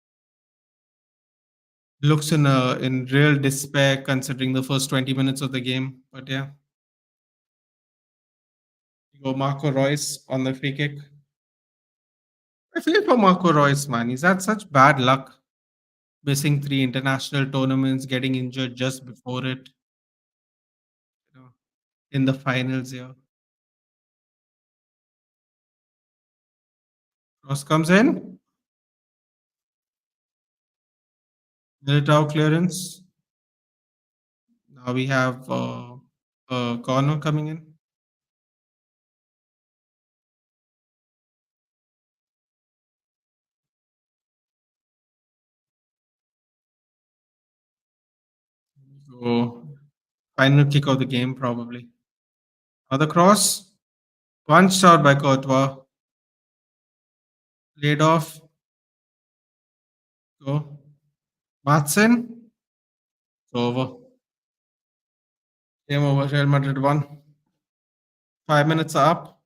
in real despair considering the first 20 minutes of the game. But yeah, you go Marco Royce on the free kick. I feel for Marco Royce, man. He's had such bad luck, missing three international tournaments, getting injured just before it, you know, in the finals here. Cross comes in. Militao clearance. Now we have a corner coming in. So final kick of the game, probably. Another cross. Punched out by Courtois. Laid off. Go. Matson. It's over. Game over. Real Madrid won. 5 minutes are up.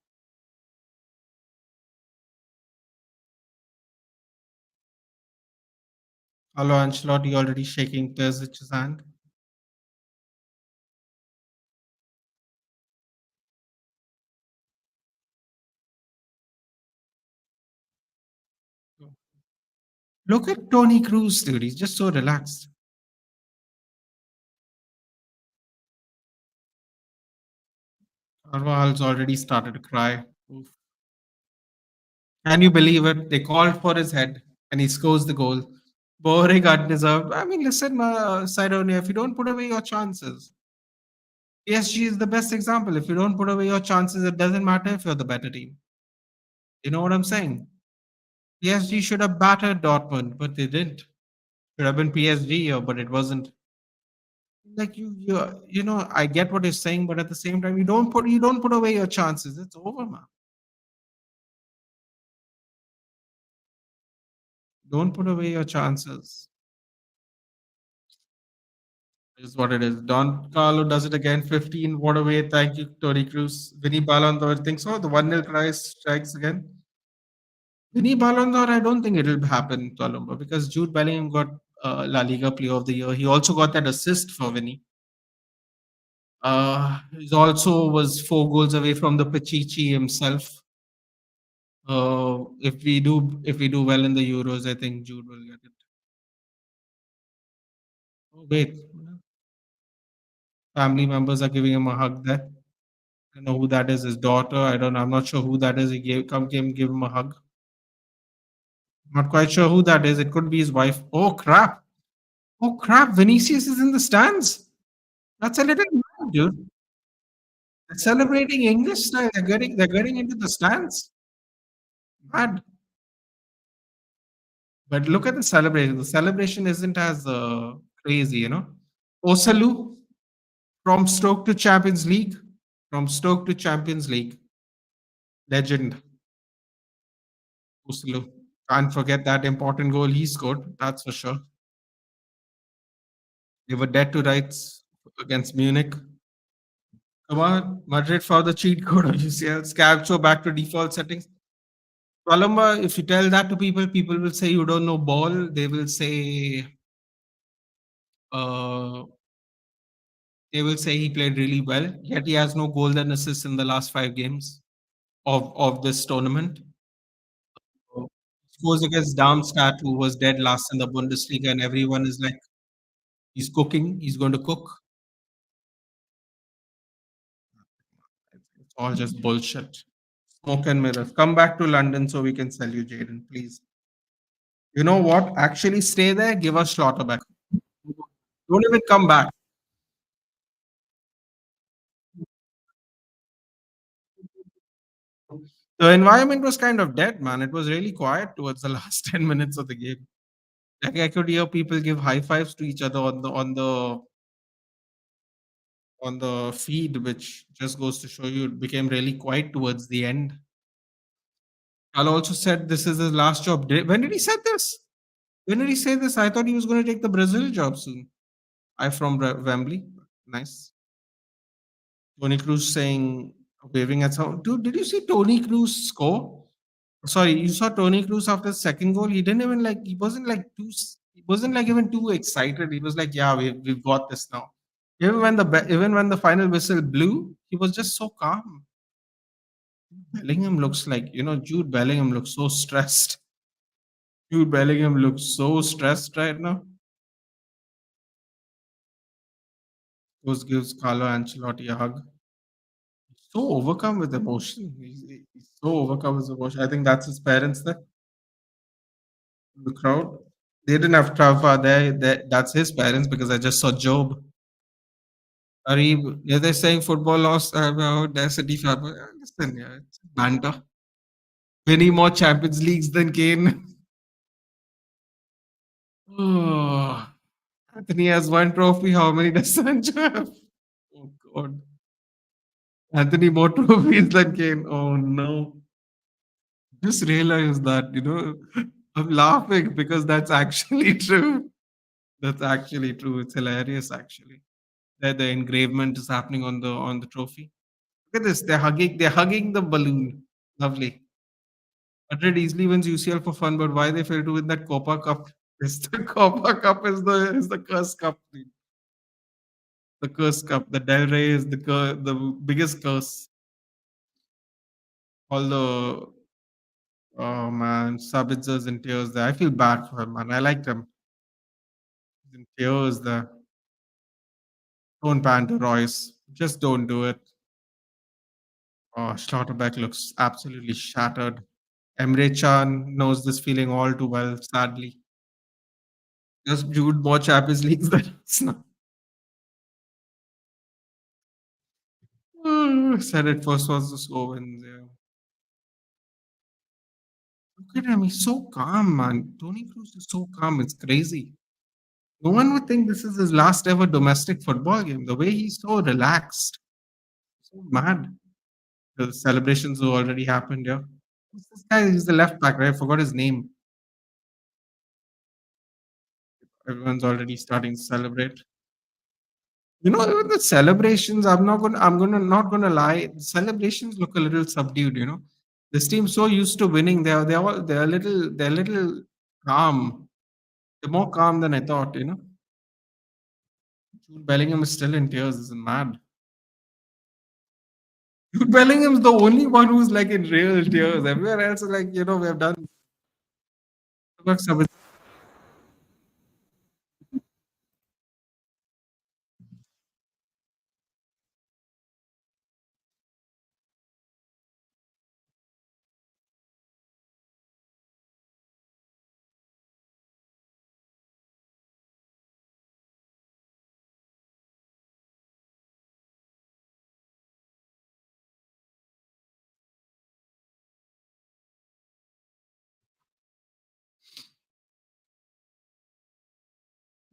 Carlo Ancelotti already shaking Terzic's hand. Look at Tony Cruz, dude. He's just so relaxed. Carvajal's already started to cry. Oof. Can you believe it? They called for his head and he scores the goal. Boring, undeserved. I mean, listen, Sidonia, if you don't put away your chances, PSG is the best example. If you don't put away your chances, it doesn't matter if you're the better team. You know what I'm saying? PSG should have battered Dortmund, but they didn't. Should have been PSG here, but it wasn't. Like I get what you're saying, but at the same time, you don't put away your chances. It's over, man. Don't put away your chances. Is what it is. Don Carlo does it again. 15. What a way. Thank you, Tony Cruz. Vinny Ballon d'Or thinks so. The 1-0 try strikes again. Vinny Ballon d'Or, I don't think it'll happen, Colombo, because Jude Bellingham got La Liga Player of the Year. He also got that assist for Vinny. He also was 4 goals away from the Pichichi himself. If we do well in the Euros, I think Jude will get it. Oh wait, family members are giving him a hug there. I don't know who that is. His daughter. I don't know. I'm not sure who that is. He came give him a hug. Not quite sure who that is. It could be his wife. Oh crap! Oh crap! Vinicius is in the stands. That's a little mad, dude. They're celebrating English style. They're getting into the stands. Mad. But look at the celebration. The celebration isn't as crazy. Osalu from Stoke to Champions League. From Stoke to Champions League. Legend. Osalu. Can't forget that important goal he scored. That's for sure. They were dead to rights against Munich. Come on, Madrid for the cheat code of UCL. Scalzo back to default settings. Columba, if you tell that to people, people will say you don't know ball. Uh, they will say he played really well. Yet he has no goal and assist in the last 5 games of this tournament. So, scores against Darmstadt, who was dead last in the Bundesliga, and everyone is like, he's cooking. He's going to cook. It's all just bullshit. Smoke and mirrors. Come back to London so we can sell you, Jaden, please. You know what? Actually, stay there. Give us Schlotterbeck. Don't even come back. The environment was kind of dead, man. It was really quiet towards the last 10 minutes of the game. Like I could hear people give high fives to each other on the feed, which just goes to show you it became really quiet towards the end. Al also said this is his last job. When did he say this? When did he say this? I thought he was going to take the Brazil job soon. I from Wembley. Nice. Tony Cruz saying, waving at some. Dude, did you see Tony Cruz score? Sorry, you saw Tony Cruz after the second goal. He didn't even like. He wasn't like He wasn't like even too excited. He was like, "Yeah, we've got this now." Even when the final whistle blew, he was just so calm. Bellingham looks like Jude Bellingham looks so stressed. Jude Bellingham looks so stressed right now. Goes gives Carlo Ancelotti a hug. So overcome with emotion. He's so overcome with emotion. I think that's his parents there, the crowd. They didn't have Trava there. That's his parents because I just saw Job. Arib, yeah, they're saying football lost. Their city fan. Listen, yeah, it's banter. Many more Champions Leagues than Kane. Oh, Anthony has one trophy. How many does Sancho have? Oh God, Anthony more trophies than Kane. Oh no. Just realized that, I'm laughing because that's actually true. That's actually true. It's hilarious actually. That the engravement is happening on the trophy. Look at this. They're hugging the balloon. Lovely. Madrid easily wins UCL for fun, but why they fail to win that Copa Cup? It's the Copa Cup is the curse cup. Dude. The curse cup. The Del Rey is the biggest curse. All the oh man, Sabitzer's in tears there. I feel bad for him, man. I liked him. He's in tears there. Don't ban to Royce. Just don't do it. Oh, Schlotterbeck looks absolutely shattered. Emre Can knows this feeling all too well, sadly. Just Jude more Champions Leagues than us now. Said it first was the slow wins. Yeah. Look at him. He's so calm, man. Tony Cruz is so calm. It's crazy. No one would think this is his last ever domestic football game. The way he's so relaxed, so mad. The celebrations have already happened. Yeah. Who's this guy? He's the left back, right? I forgot his name. Everyone's already starting to celebrate. Even the celebrations, I'm not gonna lie, the celebrations look a little subdued. This team's so used to winning, they're a little calm. They're more calm than I thought. Jude Bellingham is still in tears, this is mad. Jude Bellingham's the only one who's like in real tears. Everyone else is like, we have done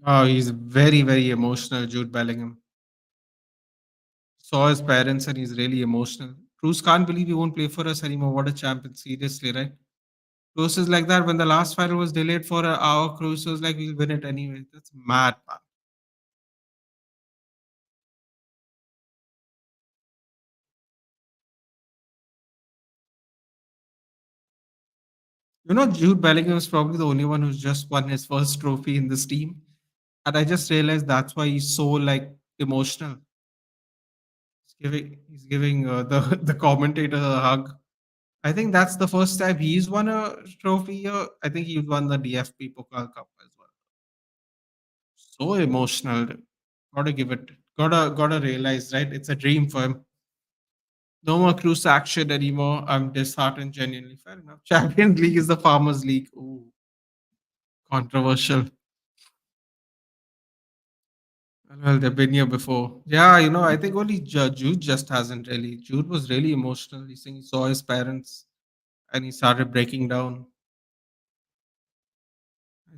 Oh, he's very, very emotional, Jude Bellingham. Saw his parents and he's really emotional. Cruz can't believe he won't play for us anymore. What a champion. Seriously, right? Cruz is like that. When the last final was delayed for an hour, Cruz was like, we'll win it anyway. That's mad, man. Jude Bellingham is probably the only one who's just won his first trophy in this team. And I just realized that's why he's so like emotional. He's giving the the commentator a hug. I think that's the first time he's won a trophy here. I think he's won the DFB Pokal Cup as well. So emotional. Gotta give it. Gotta realize, right? It's a dream for him. No more cruise action anymore. I'm disheartened genuinely. Fair enough. Champions League is the Farmers League. Ooh, controversial. Well, they've been here before. Yeah, I think only Jude just hasn't really. Jude was really emotional. He saying he saw his parents and he started breaking down.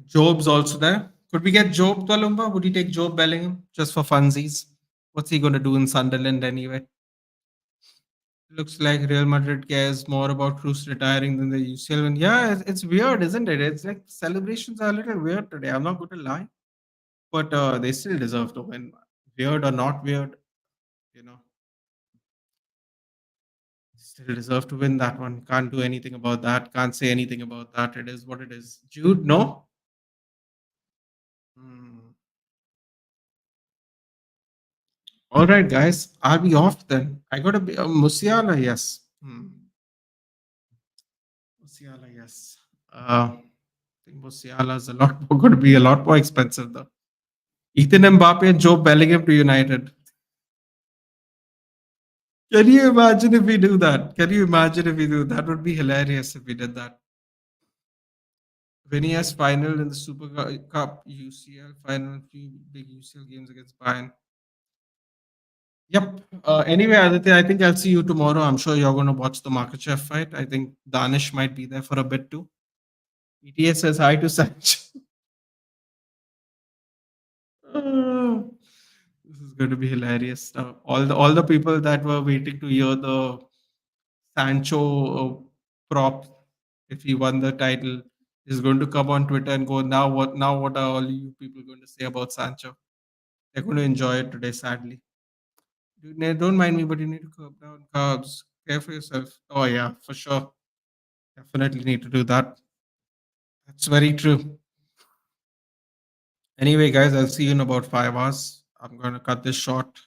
Job's also there. Could we get Job Palumba? Would you take Job Bellingham just for funsies? What's he going to do in Sunderland anyway? Looks like Real Madrid cares more about Cruz retiring than the UCL win. Yeah, it's weird, isn't it? It's like celebrations are a little weird today. I'm not going to lie, but they still deserve to win. Weird or not weird, you know, still deserve to win that one. Can't do anything about that. Can't say anything about that. It is what it is. Jude, no. Hmm. All right, guys. I'll be off then. I got to be Musiala. Yes. Musiala. Yes. I think Musiala is a lot more, going to be a lot more expensive though. Ethan Mbappe and Joe Bellingham to United. Can you imagine if we do that? Can you imagine if we do that? Would be hilarious if we did that. Vinny's final in the Super Cup, UCL final, few big UCL games against Bayern. Yep. Anyway, Aditya, I think I'll see you tomorrow. I'm sure you're going to watch the Market Chef fight. I think Danish might be there for a bit too. ETS says hi to Sancho. Uh, this is going to be hilarious. All the people that were waiting to hear the Sancho prop if he won the title is going to come on Twitter and go, now what? Now what are all you people going to say about Sancho? They're going to enjoy it today, sadly. Don't mind me, but you need to curb down carbs. Care for yourself. Oh yeah, for sure. Definitely need to do that. That's very true. Anyway, guys, I'll see you in about 5 hours. I'm going to cut this short.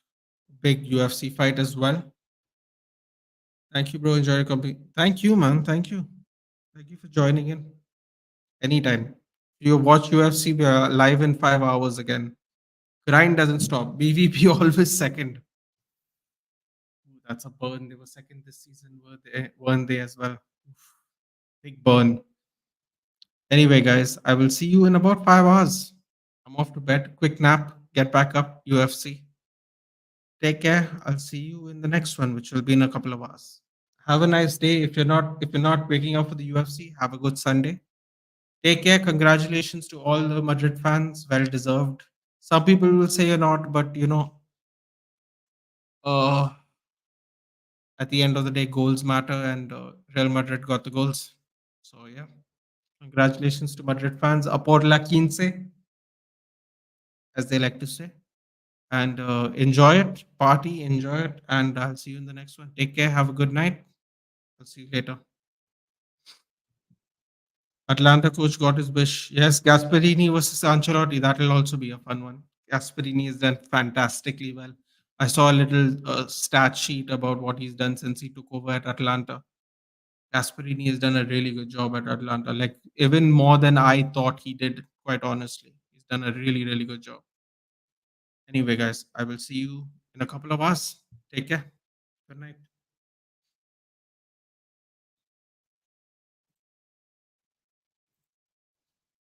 Big UFC fight as well. Thank you, bro. Enjoy your company. Thank you, man. Thank you. Thank you for joining in. Anytime. You watch UFC, we are live in 5 hours again. Grind doesn't stop. BVP always second. Ooh, that's a burn. They were second this season, weren't they as well? Oof, big burn. Anyway, guys, I will see you in about 5 hours. I'm off to bed. Quick nap. Get back up. UFC. Take care. I'll see you in the next one, which will be in a couple of hours. Have a nice day. If you're not waking up for the UFC, have a good Sunday. Take care. Congratulations to all the Madrid fans. Well deserved. Some people will say you're not, but uh, at the end of the day, goals matter, and Real Madrid got the goals. So yeah, congratulations to Madrid fans. A por la quince, as they like to say, and enjoy it, party, enjoy it, and I'll see you in the next one. Take care. Have a good night. I'll see you later. Atlanta coach got his wish. Yes, Gasperini versus Ancelotti. That will also be a fun one. Gasperini has done fantastically well. I saw a little stat sheet about what he's done since he took over at Atlanta. Gasperini has done a really good job at Atlanta, like even more than I thought he did, quite honestly. He's done a really, really good job. Anyway, guys, I will see you in a couple of hours. Take care. Good night.